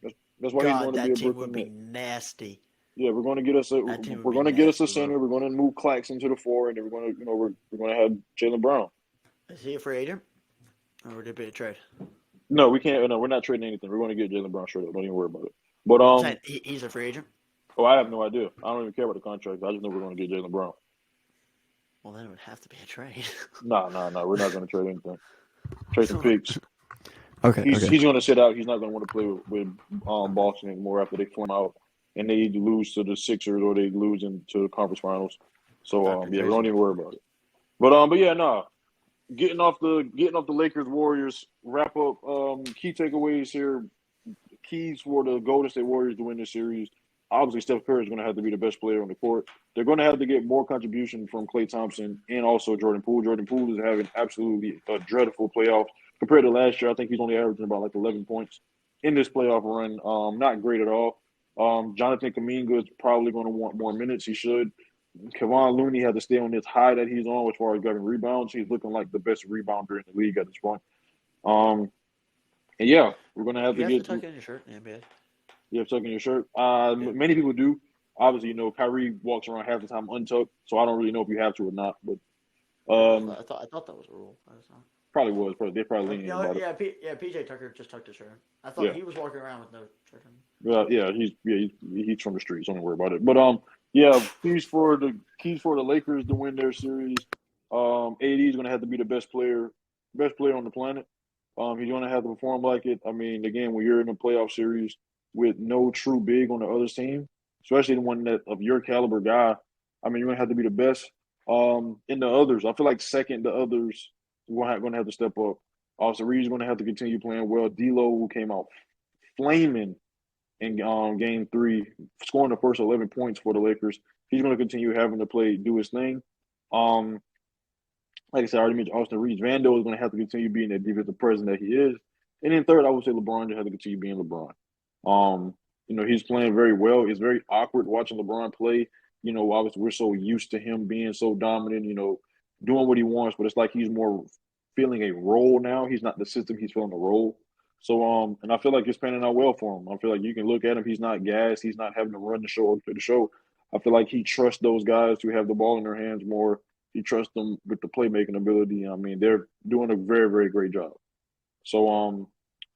my That's why he's God, going to be that a team Brooklyn would be Net. nasty. Yeah, That team would we're be going to get us a nasty, bro. center. We're going to move Claxton to the four, and then we're going to have Jaylen Brown. Is he a free agent, or would it be a trade? No, we can't. No, we're not trading anything. We're going to get Jaylen Brown straight up. Don't even worry about it. But No, I'm saying he's a free agent. oh, I have no idea. I don't even care about the contract. I just know we're going to get Jaylen Brown. Well, then it would have to be a trade. No. We're not going to trade anything. Trade some picks. Okay, okay. He's going to sit out. He's not going to want to play with Boston anymore after they flame out and they either lose to the Sixers or they lose into the conference finals. So Dr. yeah, we don't Jason. even worry about it. But yeah, no. Getting off the Lakers Warriors wrap up. Key takeaways here. Keys for the Golden State Warriors to win this series. Obviously, Steph Curry is going to have to be the best player on the court. They're going to have to get more contribution from Klay Thompson and also Jordan Poole. Jordan Poole is having absolutely a dreadful playoffs compared to last year. I think he's only averaging about like 11 points in this playoff run. Not great at all. Jonathan Kuminga is probably going to want more minutes. He should. Kevon Looney had to stay on this high that he's on as far as grabbing rebounds. He's looking like the best rebounder in the league at this point. Um, and yeah, we're going to have Do you to have to get tuck in your shirt in the NBA? you have tuck in your shirt. Yeah. Many people do. Obviously, Kyrie walks around half the time untucked, so I don't really know if you have to or not. But I thought that was a rule. I was not. probably was. They're probably You lenient know, about it. yeah, PJ Tucker just tucked his shirt in. I thought Yeah, he was walking around with no shirt on. yeah. He's from the streets. Don't worry about it. But yeah. Keys for the Lakers to win their series. AD is going to have to be the best player on the planet. He's going to have to perform like it. I mean, again, when you're in a playoff series with no true big on the other team, especially the one that of your caliber guy, I mean, you're going to have to be the best. In the others, I feel like second, the others going to have to step up. Austin Reed's going to have to continue playing well. D'Lo, who came out flaming in game three, scoring the first 11 points for the Lakers, he's going to continue having to do his thing. Um, like I said, I already mentioned Austin Reeves. Vando is going to have to continue being that defensive presence that he is. And then third, I would say LeBron just has to continue being LeBron. Um, he's playing very well. It's very awkward watching LeBron play. Obviously we're so used to him being so dominant, doing what he wants, but it's like he's more feeling a role now. He's not the system, he's feeling a role. So and I feel like it's panning out well for him. I feel like you can look at him, he's not gassed, he's not having to run the show to the show. I feel like he trusts those guys to have the ball in their hands more. He trusts them with the playmaking ability. I mean, they're doing a very, very great job. So,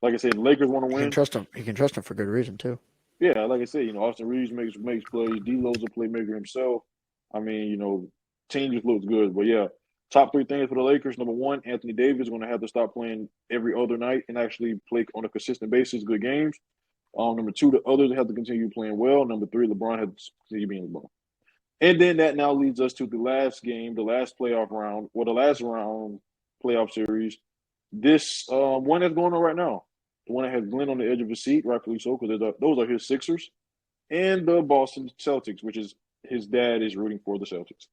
like I said, the Lakers want to You can win. trust him. You can trust him for good reason too. Yeah, like I said, Austin Reeves makes plays. D'Lo's a playmaker himself. I mean, team just looks good. But yeah, top three things for the Lakers. Number one, Anthony Davis is going to have to stop playing every other night and actually play on a consistent basis, good games. Number two, the others have to continue playing well. Number three, LeBron has to continue being LeBron. And then that now leads us to the last game, the last playoff round, or the last round playoff series. This one that's going on right now, the one that has Glenn on the edge of his seat, rightfully so, because those are his Sixers, and the Boston Celtics, which is his dad is rooting for the Celtics.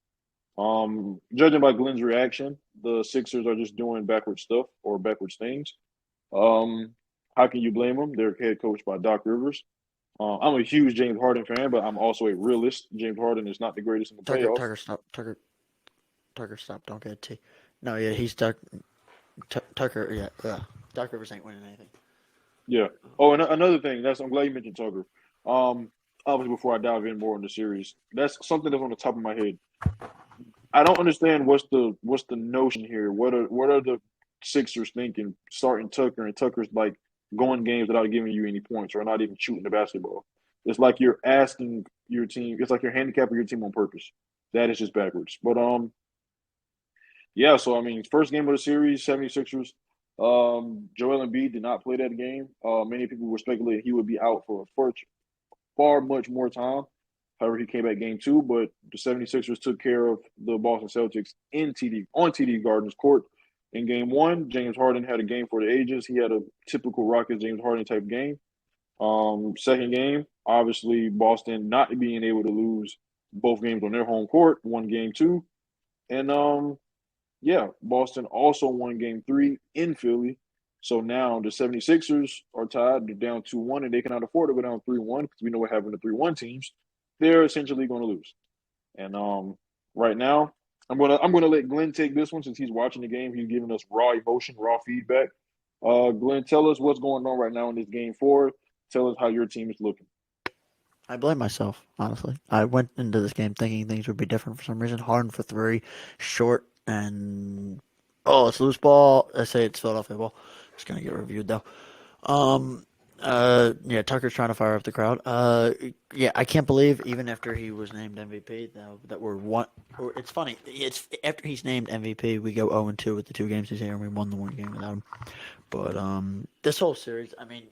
Judging by Glenn's reaction, the Sixers are just doing backwards stuff or backwards things. How can you blame them? They're head coached by Doc Rivers. I'm a huge James Harden fan, but I'm also a realist. James Harden is not the greatest in the Tucker, playoffs. Tucker, stop. Tucker, stop. Don't get a T. No, yeah, he's Tucker. Yeah. Doc Rivers ain't winning anything. Yeah. Oh, and another thing, I'm glad you mentioned Tucker. Obviously, before I dive in more in the series, that's something that's on the top of my head. I don't understand what's the notion here. What are the Sixers thinking starting Tucker, and Tucker's like going games without giving you any points or not even shooting the basketball. It's like you're asking your team. It's like you're handicapping your team on purpose. That is just backwards. But yeah. So I mean, first game of the series, 76ers. Joel Embiid did not play that game. Many people were speculating he would be out for far much more time. However, he came back game two, but the 76ers took care of the Boston Celtics on TD Garden's court. In game one, James Harden had a game for the ages. He had a typical Rockets James Harden type game. Second game, obviously Boston not being able to lose both games on their home court, won game two. And yeah, Boston also won game three in Philly. So now the 76ers are tied. They're down 2-1, and they cannot afford to go down 3-1 because we know what happened to 3-1 teams. They're essentially going to lose. And right now, I'm gonna let Glenn take this one since he's watching the game. He's giving us raw emotion, raw feedback. Glenn, tell us what's going on right now in this game four. Tell us how your team is looking. I blame myself, honestly. I went into this game thinking things would be different for some reason. Harden for three, short, and it's loose ball. I say it's Philadelphia ball. It's gonna get reviewed though. Um, yeah, Tucker's trying to fire up the crowd. Yeah, I can't believe even after he was named MVP that we're one. Or it's funny. It's after he's named MVP, we go 0-2 with the two games he's here, and we won the one game without him. But this whole series, I mean,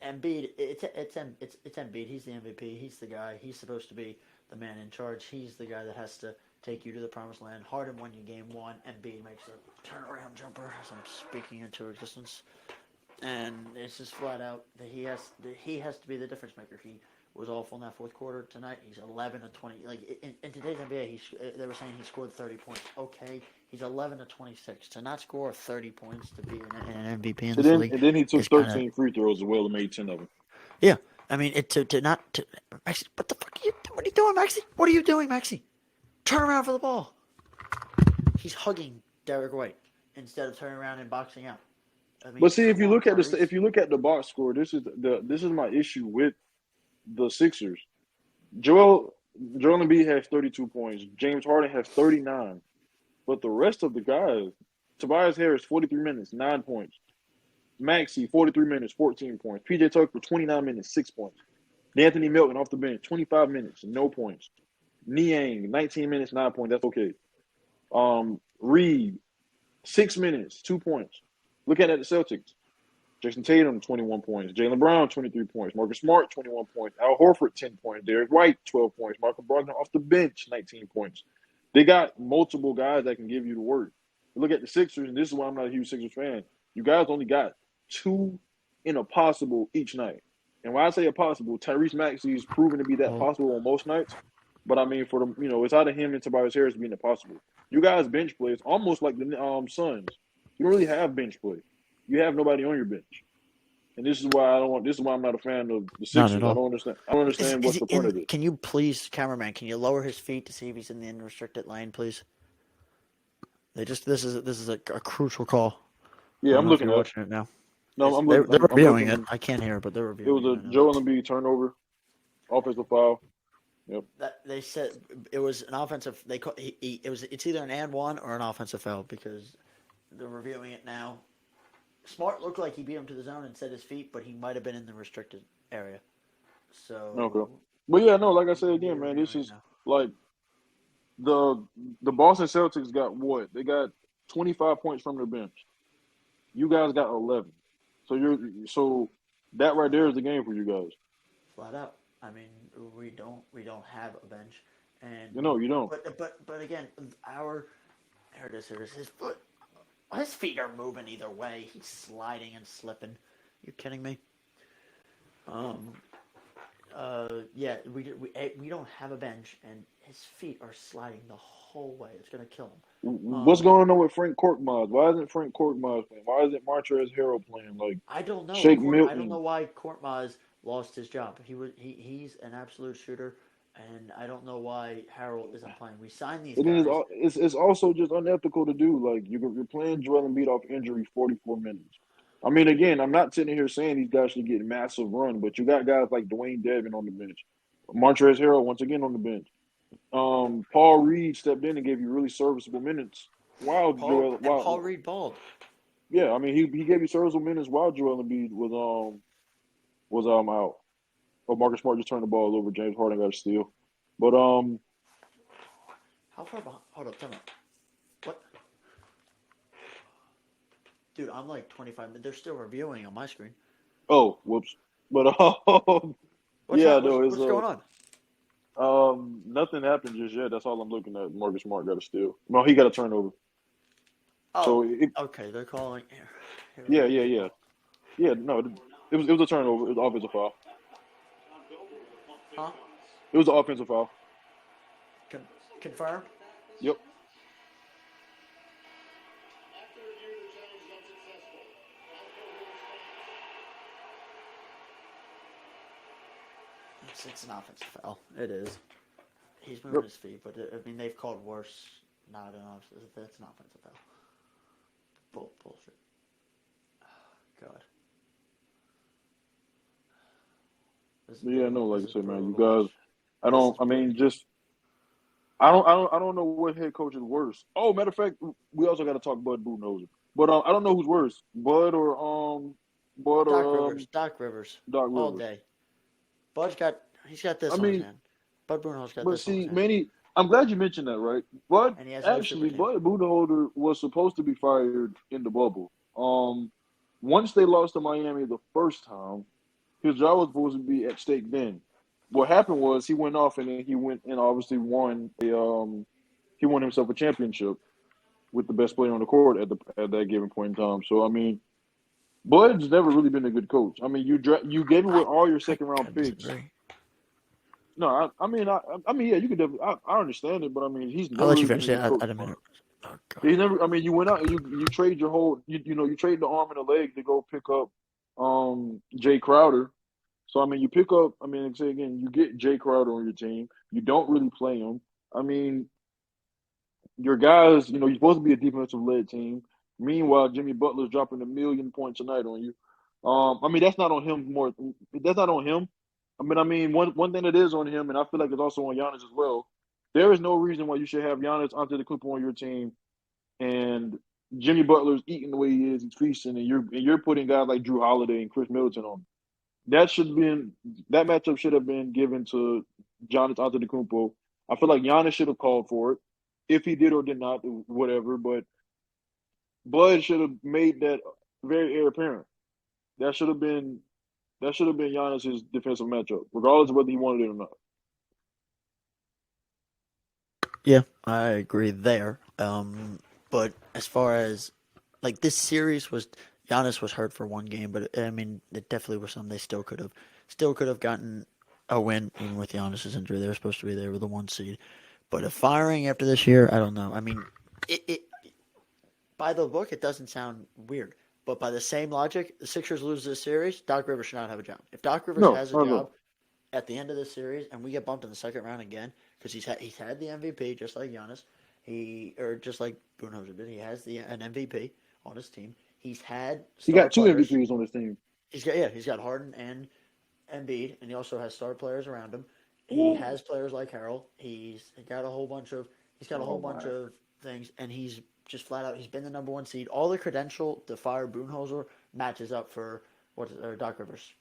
Embiid, it's Embiid. He's the MVP. He's the guy. He's supposed to be the man in charge. He's the guy that has to take you to the promised land. Harden won you game one. Embiid makes a turnaround jumper, as I'm speaking into existence, and it's just flat out that he has to be the difference maker. He was awful in that fourth quarter tonight. He's 11 to 20. Like in today's NBA, they were saying he scored 30 points. Okay, he's 11 to 26. To not score 30 points to be an MVP in And this then league and then he took is kind of 13 free throws as well and made 10 of them. yeah. I mean, to not to Maxi. What the fuck are you? What are you doing, Maxi? What are you doing, Maxi? Turn around for the ball. He's hugging Derek White instead of turning around and boxing out. I mean, But see, if come you on, look at Tyrese. if you look at the box score, this is my issue with the Sixers. Joel Joel Embiid has 32 points. James Harden has 39. But the rest of the guys, Tobias Harris, 43 minutes, 9 points. Maxey, 43 minutes, 14 points. PJ Tucker, 29 minutes, 6 points. Anthony Milton off the bench, 25 minutes, no points. Niang, 19 minutes, 9 points. That's okay. Reed, 6 minutes, 2 points. Look at the Celtics. Jason Tatum, 21 points. Jaylen Brown, 23 points. Marcus Smart, 21 points. Al Horford, 10 points. Derek White, 12 points. Michael Brogdon off the bench, 19 points. They got multiple guys that can give you the work. Look at the Sixers, and this is why I'm not a huge Sixers fan. You guys only got 2 in a possible each night. And when I say a possible, Tyrese Maxey is proven to be that Well, possible on most nights. But I mean, for the it's out of him and Tobias Harris being impossible. You guys bench play. It's almost like the Suns. You don't really have bench play. You have nobody on your bench. And this is why I don't want. This is why I'm not a fan of the not at Sixers. I all. don't understand. I don't understand Is what's he the point in? of it. Can you please, cameraman? Can you lower his feet to see if he's in the unrestricted lane, please? They just this is a crucial call. I Yeah, don't I'm know if looking you're at. watching it now. No, I'm They're looking. I'm reviewing it. looking. I can't hear it, but they're It reviewing was it. a I know Joel that. Embiid turnover, offensive foul. Yep. That they said it was an offensive. It's either an and one or an offensive foul because they're reviewing it now. Smart looked like he beat him to the zone and set his feet, but he might have been in the restricted area. Okay. So But yeah, no. Like I said they're again, man, this reviewing it is now. like the the Boston Celtics got what? They got 25 points from their bench. You guys got 11. So that right there is the game for you guys. Flat out. I mean, we don't have a bench, and You don't. but again, our here it is. Here it is. His feet are moving either way. He's sliding and slipping. You kidding me? Um. Yeah. We don't have a bench, and his feet are sliding the whole way. It's gonna kill him. What's going on with Frank Korkmaz? Why isn't Frank Korkmaz playing? Why isn't Montrezl Harrell playing? Like I don't know. Shake I don't Milton. know why Korkmaz lost his job. He's an absolute shooter, and I don't know why Harold isn't playing. We signed these And then guys. it's also just unethical to do. Like you're playing Joel Embiid off injury 44 minutes. I mean, again, I'm not sitting here saying these guys should get massive run, but you got guys like Dwayne Devin on the bench, Montrezl Harrell once again on the bench. Paul Reed stepped in and gave you really serviceable minutes. Wow, Joel. Paul Wow, Reed balled. Yeah, I mean he gave you serviceable minutes while Joel Embiid was out. Oh, Marcus Smart just turned the ball over. James Harden got a steal. But How far behind? Hold up, time out. What? Dude, I'm like 25 minutes. They're still reviewing on my screen. oh, whoops. But What's yeah, that? no, it's What's going on? nothing happened just yet. That's all I'm looking at. Marcus Smart got a steal. No, he got a turnover. Oh, So okay. They're calling. Here we yeah, go. yeah, yeah, yeah. No, it was a turnover. It was an offensive foul. Huh? It was an offensive foul. Con- confirm? Yep. It's an offensive foul. It is. He's moving Yep. his feet, but I mean they've called worse. Not an offensive. That's an offensive foul. Bullshit. God, But yeah, no, like this I is said, man, brutal you to watch. guys. I This don't. is I brutal. mean, just I don't know what head coach is worse. Oh, matter of fact, we also got to talk Bud Budenholzer. But I don't know who's worse, Bud Doc or Rivers. Doc Rivers. Doc All Rivers. day. He's got I this on his mean, hand. Bud Bruno's got but this on his see, hand, Manny, I'm glad you mentioned that, right? But and he has no super actually, team. Bud Budenholzer was supposed to be fired in the bubble. Once they lost to Miami the first time, his job was supposed to be at stake then. What happened was he went off and then he went and obviously he won himself a championship with the best player on the court at that given point in time. So I mean, Bud's never really been a good coach. I mean, you gave away I all your I second round kind of picks. disagree. No, I mean, yeah, you could definitely. I understand it, but I mean, he's I'll never let you really been finish a it. good coach. I didn't mean it. Oh God. He never. I mean, you went out and you trade your whole. You trade the arm and the leg to go pick up Jay Crowder. So I mean, you pick up. I mean, say again, you get Jay Crowder on your team. You don't really play him. I mean, your guys. You're supposed to be a defensive led team. Meanwhile, Jimmy Butler's dropping 1,000,000 points a night on you. I mean, that's not on him more. That's not on him. I mean, one thing that is on him, and I feel like it's also on Giannis as well. There is no reason why you should have Giannis Antetokounmpo on your team, and Jimmy Butler's eating the way he is, he's feasting, and you're putting guys like Drew Holiday and Chris Middleton on him. That matchup should have been given to Giannis Antetokounmpo. I feel like Giannis should have called for it. If he did or did not, whatever. But Bud should have made that very air apparent. That should have been Giannis's defensive matchup, regardless of whether he wanted it or not. Yeah, I agree there. But as far as like this series was, Giannis was hurt for one game, but I mean, it definitely was something they still could have gotten a win even with Giannis's injury. They were supposed to be there with the one seed, but a firing after this year, I don't know. I mean, it by the book, it doesn't sound weird, but by the same logic, the Sixers lose this series, Doc Rivers should not have a job. If Doc Rivers No, has a not at job all. at the end of this series and we get bumped in the second round again because he's had the MVP just like Giannis, or just like Budenholzer did. He has an MVP on his team. He's had He star got two players. MVPs on his team. He's got Harden and Embiid, and he also has star players around him. He Ooh. has players like Harrell. He's got a whole Oh bunch my. of things, and he's just flat out. He's been the number one seed. All the credential to fire Budenholzer matches up for Doc Rivers.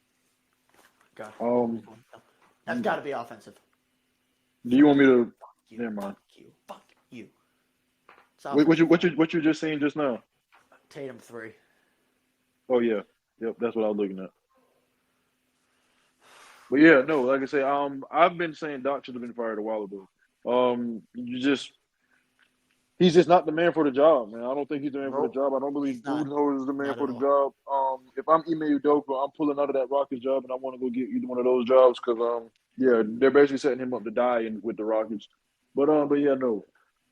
God, Um, that's got to be offensive. do you want me to? Fuck you. Never mind. Fuck you. Fuck you. It's What you offensive what you foul. what you just saying just now? Tatum 3. Oh yeah, yep. That's what I was looking at. But yeah, no, like I say, I've been saying Doc should have been fired a while ago. He's just not the man for the job, man. I don't think he's the man for the Nope. job. I don't believe He's not. Budenholzer is the man Not for at the all. job. If I'm Ime Udoka, I'm pulling out of that Rockets job, and I want to go get either one of those jobs because yeah, they're basically setting him up to die with the Rockets. But yeah, no.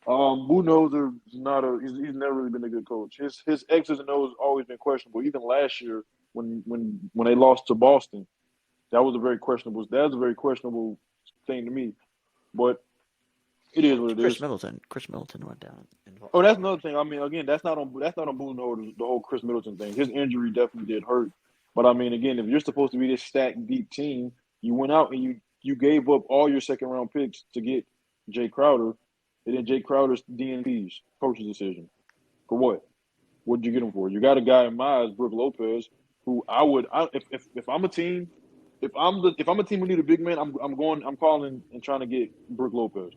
Budenholzer is not he's never really been a good coach. His X's and O's always been questionable. Even last year when they lost to Boston, that was a very questionable thing to me. But it is Well, what it Chris is. Middleton. Chris Middleton went down Oh, in that's another violation. thing. I mean, again, that's not on Budenholzer, the whole Chris Middleton thing. His injury definitely did hurt. But I mean, again, if you're supposed to be this stacked deep team, you went out and you gave up all your second round picks to get Jay Crowder, and then Jay Crowder's DNP's coach's decision for what? What'd you get him for? You got a guy in mind, Brook Lopez, who if I'm a team, if I'm a team who need a big man, I'm calling and trying to get Brook Lopez.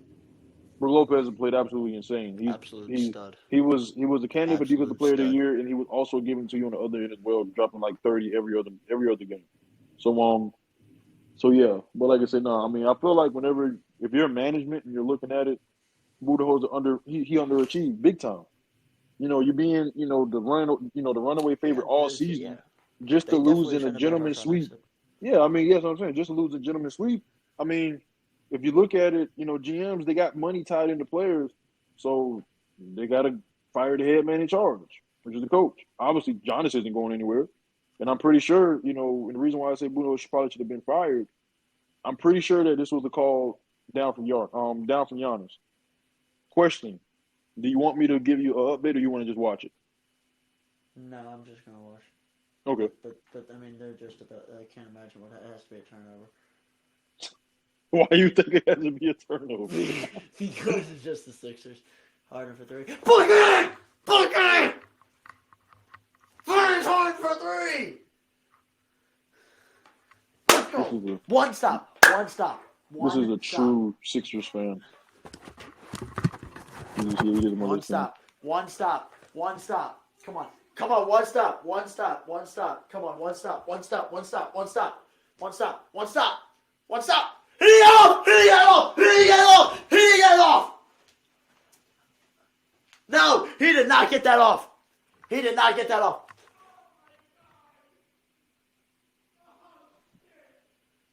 Brook Lopez has played absolutely insane. Absolute He stud. he was a candidate for defensive Absolute player of the stud. year, and he was also given to you on the other end as well, dropping like 30 every other game. So yeah, but like I said, no, I mean I feel like whenever if you're management and you're looking at it, Budenholzer he underachieved big time. You're being the runaway Yeah, favorite all yeah. season just to They lose definitely in a shouldn't have been gentleman's first on sweep. exit. Yeah, I mean, yes, I'm saying just to lose a gentleman's sweep. I mean, if you look at it, GMs they got money tied into players, so they got to fire the head man in charge, which is the coach. Obviously, Giannis isn't going anywhere, and I'm pretty sure, and the reason why I say Bruno probably should have been fired, I'm pretty sure that this was a call down from Giannis. Question: do you want me to give you an update, or you want to just watch it? No, I'm just gonna watch. Okay. But I mean, they're just about. I can't imagine what has to be a turnover. Why you think it has to be a turnover? Because it's just the Sixers. Harden for three. Boogie! Boogie! Finish hard for three! Let's go. One stop. One stop. This is a true Sixers fan. One stop. One stop. One stop. Come on. Come on. One stop. One stop. One stop. Come on. One stop. One stop. One stop. One stop. One stop. One stop. One stop. He didn't get off! He didn't get off! He didn't get off! He didn't get off! No! He did not get that off! He did not get that off!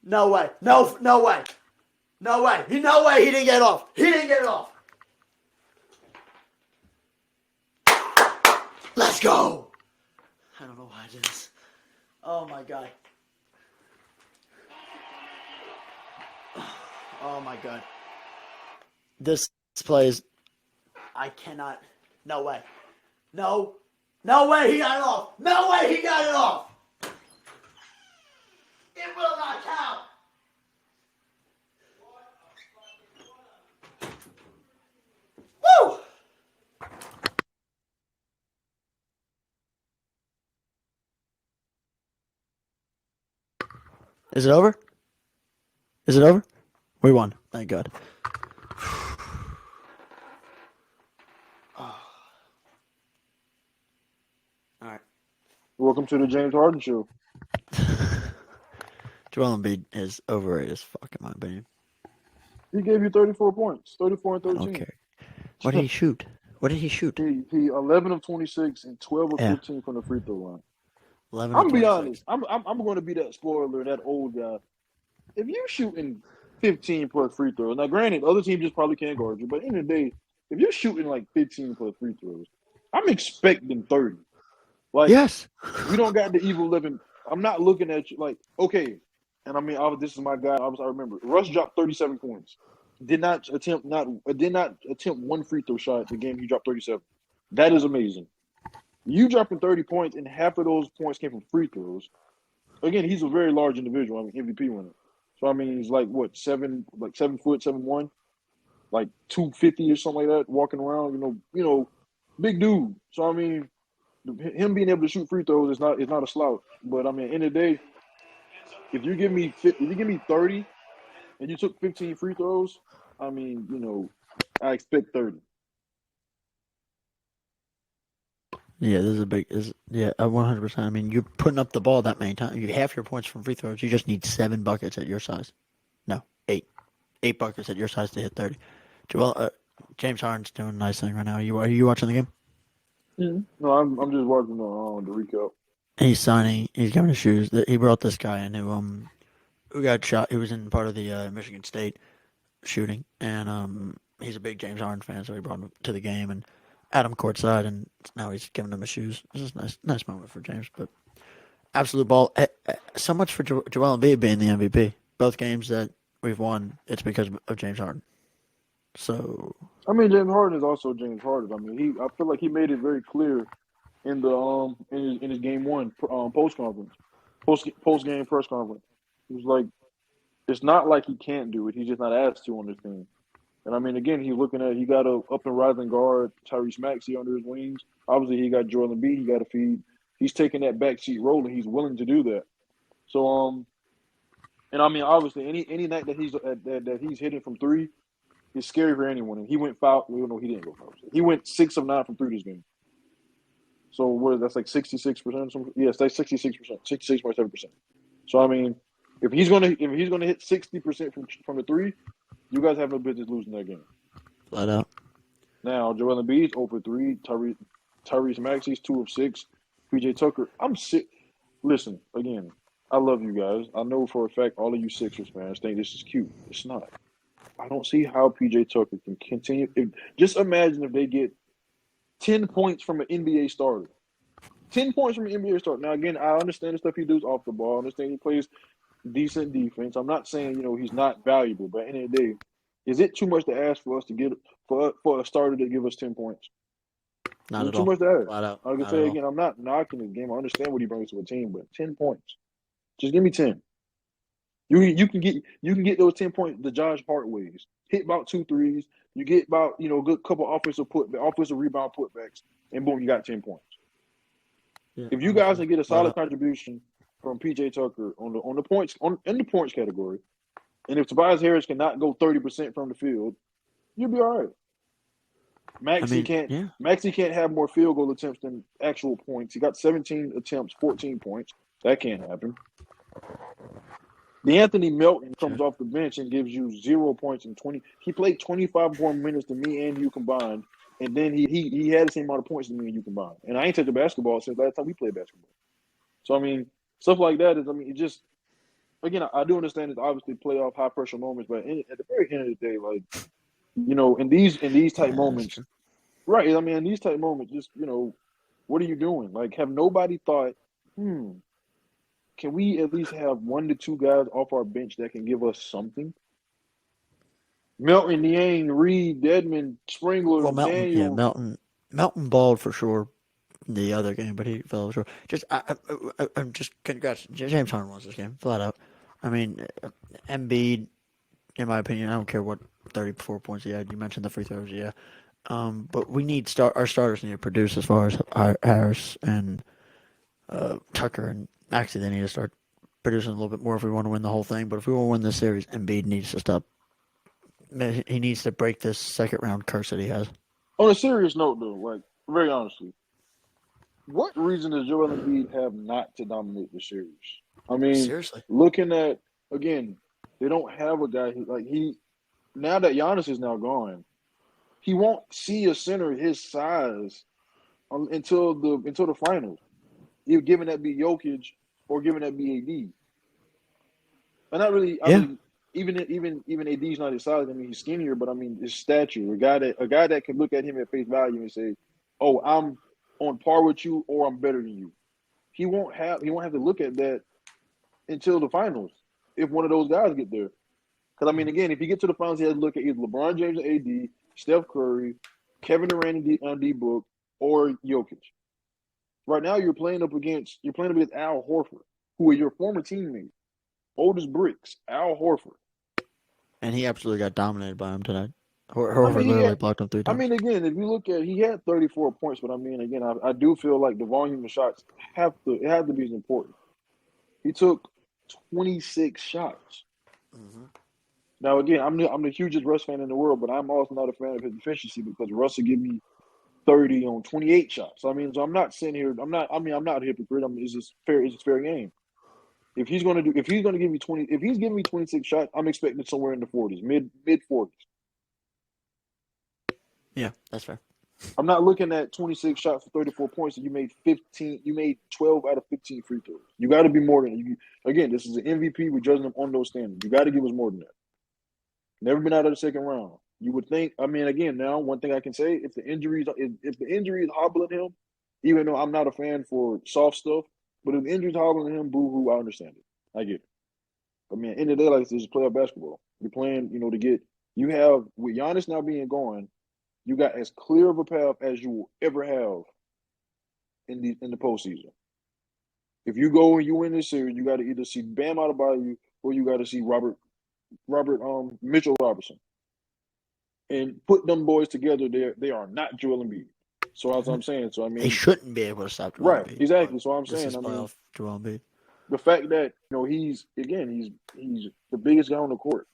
No way. No way. No way. No way he didn't get off. He didn't get it off. Let's go. I don't know why I did this. Oh my God. Oh my God. This play is. I cannot. No way. No. No way he got it off. No way he got it off. It will not count. Woo! Is it over? Is it over? We won. Thank God. All right. Welcome to the James Harden Show. Joel Embiid is overrated as fuck, in my opinion. He gave you 34 points, 34 and 13. I don't care. What did he shoot? What did he shoot? He 11 of 26 and 12 of 15 from the free throw line. 11 I'm gonna be honest. I'm going to be that spoiler, that old guy. If you shooting 15 plus free throws, now granted, other teams just probably can't guard you, but in the day, if you're shooting like 15 plus free throws, I'm expecting 30. Like, yes, you don't got the evil 11. I'm not looking at you like, okay. And I mean, this is my guy. I remember Russ dropped 37 points. Did not attempt one free throw shot the game he dropped 37. That is amazing. You dropping 30 points, and half of those points came from free throws. Again, he's a very large individual. I mean, MVP winner. So I mean, he's like what 7 foot 7'1", like 250 or something like that, walking around. Big dude. So I mean, him being able to shoot free throws is not a slouch. But I mean, in the day, if you give me 30 and you took 15 free throws, I mean, I expect 30. Yeah, this is a big. 100%. I mean, you're putting up the ball that many times. You half your points from free throws. You just need 7 buckets at your size. No, 8. 8 buckets at your size to hit 30. James Harden's doing a nice thing right now. Are you watching the game? Mm-hmm. No, I'm just watching the recap. He's signing. He's giving his shoes. He brought this guy in who got shot. He was in part of the Michigan State shooting, and he's a big James Harden fan, so he brought him to the game and had him courtside, and now he's giving him his shoes. This is a nice moment for James, but absolute ball. So much for Joel Embiid being the MVP. Both games that we've won, it's because of James Harden. So I mean, James Harden is also James Harden. I mean, I feel like he made it very clear in the in his game one post game press conference. He was like, it's not like he can't do it. He's just not asked to on this team. And I mean, again, he got a up and rising guard, Tyrese Maxey under his wings. Obviously, he got Joel Embiid. He got to feed. He's taking that backseat role, and he's willing to do that. So, and I mean, obviously, any night that he's hitting from three is scary for anyone. And he went foul. Well, no, he didn't go foul. He went 6 of 9 from three this game. So that's like 66%. Yes, that's 66%, 66.7%. So I mean, if he's gonna hit 60% from the three, you guys have no business losing that game. Flat out. Now, Joel Embiid's 0 for 3. Tyrese Maxey's 2 of 6. PJ Tucker, I'm sick. Listen, again, I love you guys. I know for a fact all of you Sixers fans think this is cute. It's not. I don't see how PJ Tucker can continue. Just imagine if they get 10 points from an NBA starter. 10 points from an NBA starter. Now, again, I understand the stuff he does off the ball. I understand he plays decent defense. I'm not saying, he's not valuable, but at the end of the day, is it too much to ask for us to get for a starter to give us 10 points? Not at too all. much to ask. Flat out. Like I say again, I'm not knocking this game. I understand what he brings to a team, but 10 points. Just give me 10. You can get those 10 points the Josh Hart ways. Hit about 2 threes. You get about a good couple offensive rebound putbacks, and boom, you got 10 points. Yeah, if you guys can get a solid contribution from PJ Tucker on the points in the points category, and if Tobias Harris cannot go 30% from the field, you'll be all right. Maxey can't have more field goal attempts than actual points. He got 17 attempts, 14 points. That can't happen. Anthony Melton comes off the bench and gives you 0 points in 20. He played 25 more minutes than me and you combined, and then he had the same amount of points than me and you combined. And I ain't touched the basketball since last time we played basketball. So I mean, stuff like that it just again I do understand it's obviously playoff high pressure moments, but at the very end of the day, like in these type moments, right? I mean, in these type moments, just what are you doing? Like, have nobody thought, can we at least have 1 to 2 guys off our bench that can give us something? Melton, Niang, Reed, Dedmon, Springler, Daniel. Yeah, Melton balled for sure the other game, but he fell short. I'm just congrats. James Harden wants this game, flat out. I mean, Embiid, in my opinion, I don't care what 34 points he had. You mentioned the free throws, yeah. But we need our starters need to produce as far as Harris and Tucker and actually they need to start producing a little bit more if we want to win the whole thing. But if we want to win this series, Embiid needs to stop. He needs to break this second round curse that he has. On a serious note, though, like very honestly, what reason does Joel Embiid have not to dominate the series? I mean, seriously, looking at again, they don't have a guy now that Giannis is now gone, he won't see a center his size until the finals. Either given that be Jokic or given that be AD. And not really. I mean, even AD's not his size. I mean, he's skinnier, but I mean, his stature. A guy that can look at him at face value and say, "Oh, I'm on par with you, or I'm better than you." He won't have to look at that until the finals if one of those guys get there. Because I mean, again, if you get to the finals, he has to look at either LeBron James and AD, Steph Curry, Kevin Durant and D Book, or Jokic. Right now, you're playing up against Al Horford, who is your former teammate, oldest bricks, Al Horford. And he absolutely got dominated by him tonight. Horford literally blocked him 3 times. I mean, again, if you look at, he had 34 points, but I mean, again, I do feel like the volume of shots have to be important. He took 26 shots. Mm-hmm. Now, again, I'm the hugest Russ fan in the world, but I'm also not a fan of his efficiency because Russ will give me 30 on 28 shots. So I'm not sitting here. I'm not a hypocrite. It's just fair game. If he's gonna give me 20, if he's giving me 26 shots, I'm expecting somewhere in the 40s, mid 40s. Yeah, that's fair. I'm not looking at 26 shots for 34 points and you made 12 out of 15 free throws. You got to be more than you. Again, this is an MVP. We're judging them on those standards. You got to give us more than that. Never been out of the second round. You would think. I mean, again, now one thing I can say: if the injury is hobbling him, even though I'm not a fan for soft stuff, but if the injury's hobbling him, boo-hoo, I understand it. I get it. I mean, at the end of the day, like this is playoff basketball. You're playing, to get. You have with Giannis now being gone, you got as clear of a path as you will ever have in the postseason. If you go and you win this series, you got to either see Bam Adebayo or you got to see Mitchell Robertson. and put them boys together, they are not Joel Embiid. So as I'm saying, so I They mean, shouldn't be able to stop Joel right, Embiid, but exactly. So I'm this saying, is I mean, playoff Joel Embiid. the fact that he's the biggest guy on the court.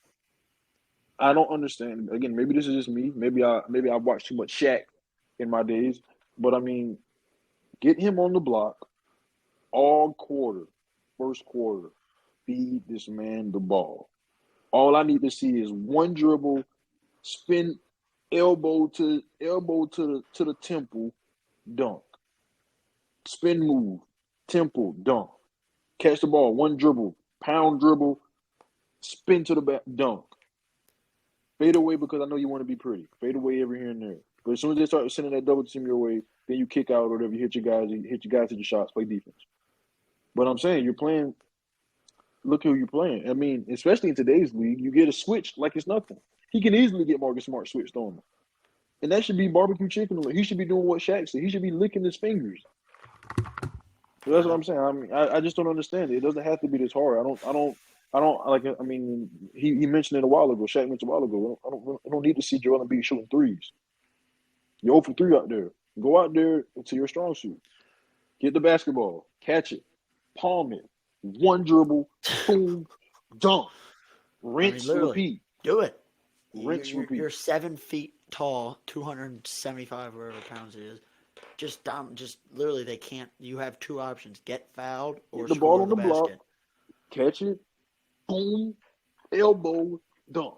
I don't understand. Again, maybe this is just me. Maybe I watched too much Shaq in my days, but I mean, get him on the block all quarter, first quarter. Feed this man the ball. All I need to see is one dribble, spin, elbow to the temple, dunk. Spin move, temple, dunk. Catch the ball, one dribble, pound dribble, spin to the back, dunk. Fade away because I know you want to be pretty. Fade away every here and there. But as soon as they start sending that double team your way, then you kick out or whatever. You hit your guys, hit your shots, play defense. But I'm saying you're playing. Look who you're playing. I mean, especially in today's league, you get a switch like it's nothing. He can easily get Marcus Smart switched on him, and that should be barbecue chicken. He should be doing what Shaq said. He should be licking his fingers. So that's what I'm saying. I mean, I just don't understand it. It doesn't have to be this hard. I don't like. I mean, he mentioned it a while ago. Shaq mentioned a while ago. I don't need to see Joel Embiid shooting threes. You're 0 for 3 out there. Go out there to your strong suit. Get the basketball, catch it, palm it, one dribble, boom, dunk, rinse, Literally, repeat, do it. rinse, repeat. You're 7 feet tall, 275 whatever pounds it is. Just literally, they can't. You have two options: get fouled or Get the ball score on the the block, basket. catch it, boom, elbow, dunk.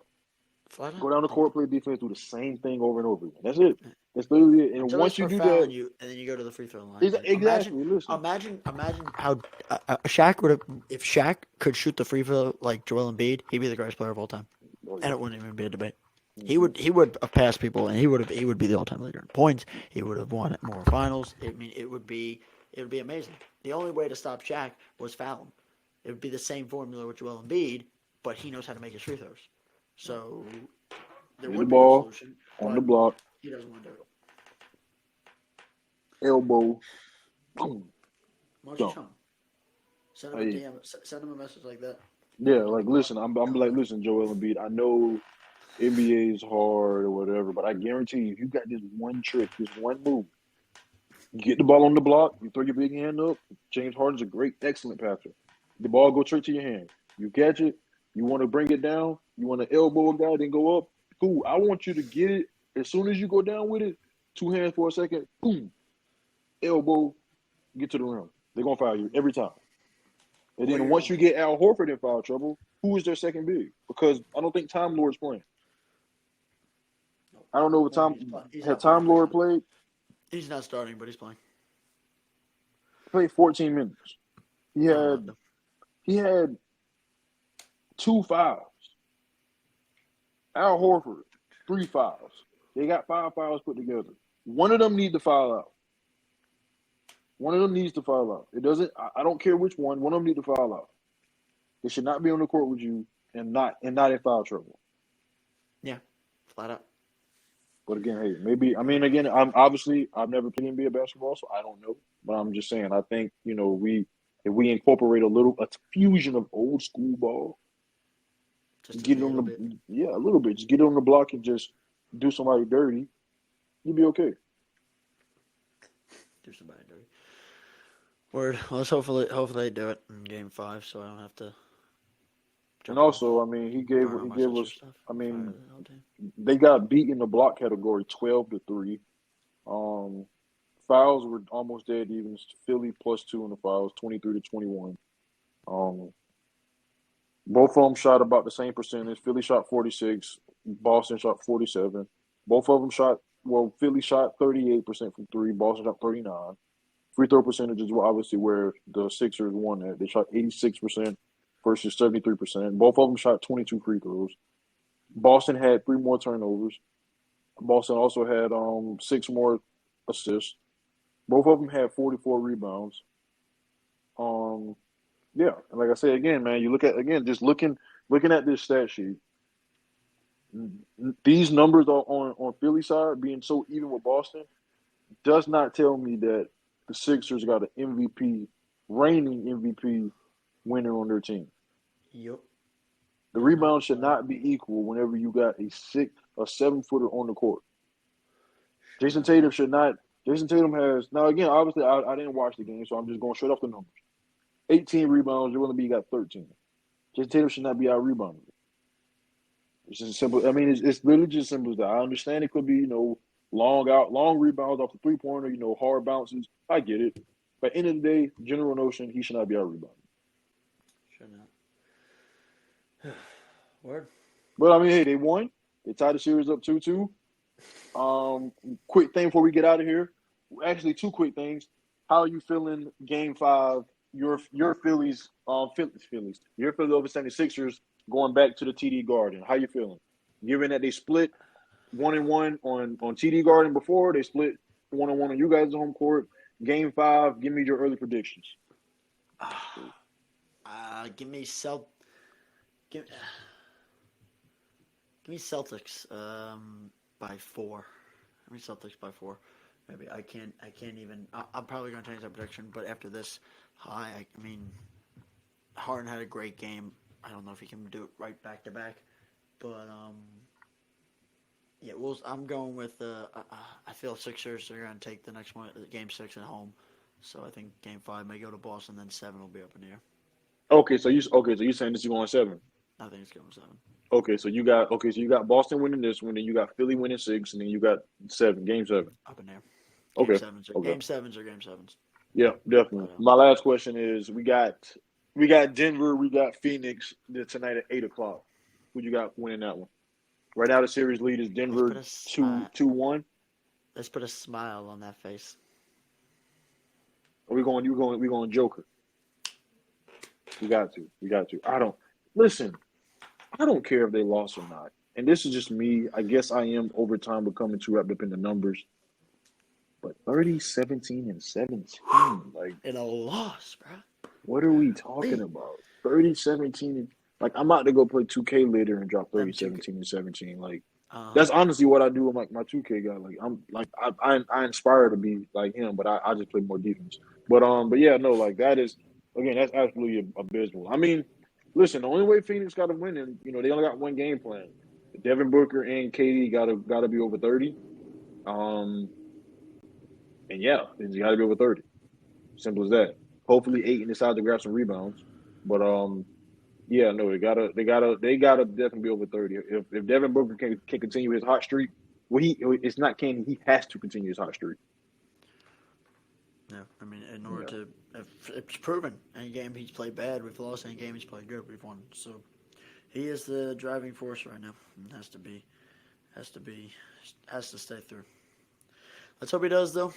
Flat out. Go down the court, play defense, do the same thing over and over again. That's it. That's literally it. And Until once they you start do fouling that, you, and then you go to the free throw line. exactly. Listen, Imagine how Shaq would have. If Shaq could shoot the free throw like Joel Embiid, he'd be the greatest player of all time, oh, yeah. and it wouldn't even be a debate. Mm-hmm. He would have passed people, and he would be the all time leader in points. He would have won more finals. I mean, it would be amazing. The only way to stop Shaq was foul him. It would be the same formula with Joel Embiid, but he knows how to make his free throws. So there Get the would be no ball solution. on But the block, he doesn't want to do it. elbow, boom, Why don't you dunk. show him? Send him a DM. Send him a message like that. Yeah, like listen, I'm like, listen, Joel Embiid. I know NBA is hard or whatever, but I guarantee you, if you got this one trick, this one move, you get the ball on the block, you throw your big hand up. James Harden's a great, excellent passer. The ball goes straight to your hand. You catch it. You want to bring it down. You want to elbow a guy, then go up. Cool. I want you to get it as soon as you go down with it. Two hands for a second. Boom. Elbow. Get to the rim. They're gonna foul you every time. And then once you get Al Horford in foul trouble, who is their second big? Because I don't think Time Lord's playing. I don't know what Time Lord played. He's not starting, but he's playing. He played 14 minutes. He had 2 fouls. Al Horford, 3 fouls. They got 5 fouls put together. One of them needs to foul out. One of them needs to foul out. It doesn't. I don't care which one. One of them needs to foul out. They should not be on the court with you and not in foul trouble. Yeah, flat out. But again, hey, maybe. I mean, again, I've never played NBA basketball, so I don't know. But I'm just saying, I think if we incorporate a fusion of old school ball, Just get it on a little bit. Just get it on the block and just do somebody dirty. You'll be okay. Do somebody dirty. Word. Well, let's hopefully they do it in Game 5, so I don't have to. And also, I mean, he gave us. I mean, they got beat in the block category 12-3. Fouls were almost dead even. Philly +2 in the fouls, 23-21. Both of them shot about the same percentage. Philly shot 46. Boston shot 47. Both of them shot. Well, Philly shot 38% from 3. Boston shot 39. Free throw percentages were obviously where the Sixers won at. They shot 86% versus 73%. Both of them shot 22 free throws. Boston had 3 more turnovers. Boston also had 6 more assists. Both of them had 44 rebounds. Yeah, and like I said again, man, you look at just looking at this stat sheet. These numbers are on Philly side being so even with Boston does not tell me that the Sixers got an MVP, reigning MVP winner on their team. Yep. The rebound should not be equal whenever you got a 6. a 7-footer on the court. Jason Tatum should not. Jason Tatum has now again. Obviously, I didn't watch the game, so I'm just going straight off the numbers. 18 rebounds. Joel Embiid got 13. Jason Tatum should not be out rebounded. It's just simple. I mean, it's literally just simple as that. I understand it could be long rebounds off the 3-pointer. Hard bounces. I get it. But at the end of the day, general notion, he should not be out rebounded. Should not. Word. But I mean, hey, they won. They tied the series up 2-2. Quick thing before we get out of here. Actually, two quick things. How are you feeling Game 5? Your Phillies, your Philadelphia 76ers going back to the TD Garden. How you feeling? Given that they split 1-1 on TD Garden before, they split 1-1 on you guys' home court. Game 5, give me your early predictions. Give me Celtics by 4. Give me Celtics by 4. Maybe I can't even. I'm probably going to change that prediction, but after this, I mean, Harden had a great game. I don't know if he can do it right back to back, but yeah. I'm going with. I feel Sixers are going to take the next one, Game 6 at home. So I think Game 5 may go to Boston, then 7 will be up in the air. Okay, so you're saying this is going 7. I think it's going 7. Okay, so you got Boston winning this one, then you got Philly winning 6, and then you got 7, Game 7. Up in there. Okay. Game 7s or Game 7s. Yeah, definitely. My last question is: we got Denver, we got Phoenix tonight at 8:00. Who you got winning that one? Right now, the series lead is Denver 2-1. Let's put a smile on that face. Are we going? We going Joker? We got to. I don't care if they lost or not. And this is just me. I guess I am over time becoming too wrapped up in the numbers. But 30, 17, and 17. Like, in a loss, bro. What are we talking about? 30, 17. Like, I'm about to go play 2K later and drop 30, 17, and 17. Like, that's honestly what I do with my 2K guy. Like, I inspire to be like him, but I just play more defense. But yeah, no, like that is, again, that's absolutely abysmal. I mean, listen, the only way Phoenix got to win, and they only got one game plan. Devin Booker and KD gotta be over 30. And yeah, you got to be over 30. Simple as that. Hopefully, Ayton decides to grab some rebounds. But yeah, no, they gotta definitely be over 30. If Devin Booker can continue his hot streak, he has to continue his hot streak. Yeah, I mean, in order to, if it's proven, any game he's played bad, we've lost. Any game he's played good, we've won. So he is the driving force right now, and has to stay through. Let's hope he does, though.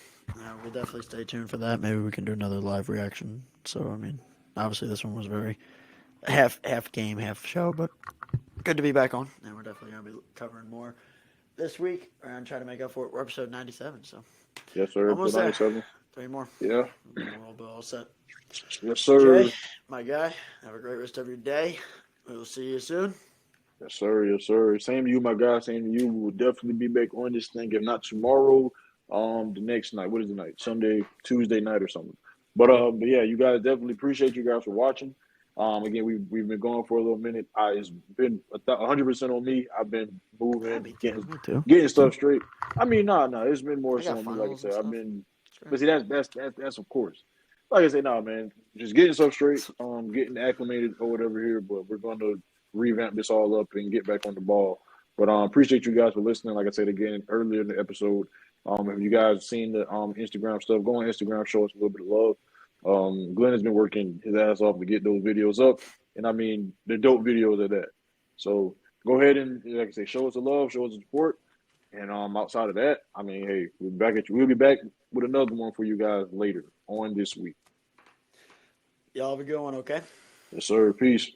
We'll definitely stay tuned for that. Maybe we can do another live reaction. So, I mean, obviously this one was very half game, half show, but good to be back on. And we're definitely going to be covering more this week. We're going to try to make up for it. We're episode 97, so. Yes, sir. Almost 97. there. 3 more. Yeah. We'll be all set. Yes, sir. Jay, my guy, have a great rest of your day. We'll see you soon. Yes, sir. Yes, sir. Same to you, my guy. Same to you. We will definitely be back on this thing, if not tomorrow. The next night. What is the night? Sunday, Tuesday night or something. But yeah, you guys, definitely appreciate you guys for watching. Again, we've been going for a little minute. It's been 100% on me. I've been moving, getting stuff straight. I mean, no, it's been more so on me. Like I said, I've been. But see, that's of course. Like I said, man, just getting stuff straight. Getting acclimated or whatever here. But we're going to revamp this all up and get back on the ball. But appreciate you guys for listening. Like I said again earlier in the episode. If you guys seen the Instagram stuff, go on Instagram, show us a little bit of love. Glenn has been working his ass off to get those videos up, and I mean they're dope videos at that. So go ahead and, like I say, show us the love, show us the support, and outside of that, I mean, hey, we'll be back at you. We'll be back with another one for you guys later on this week. Y'all have a good one, okay? Yes, sir. Peace.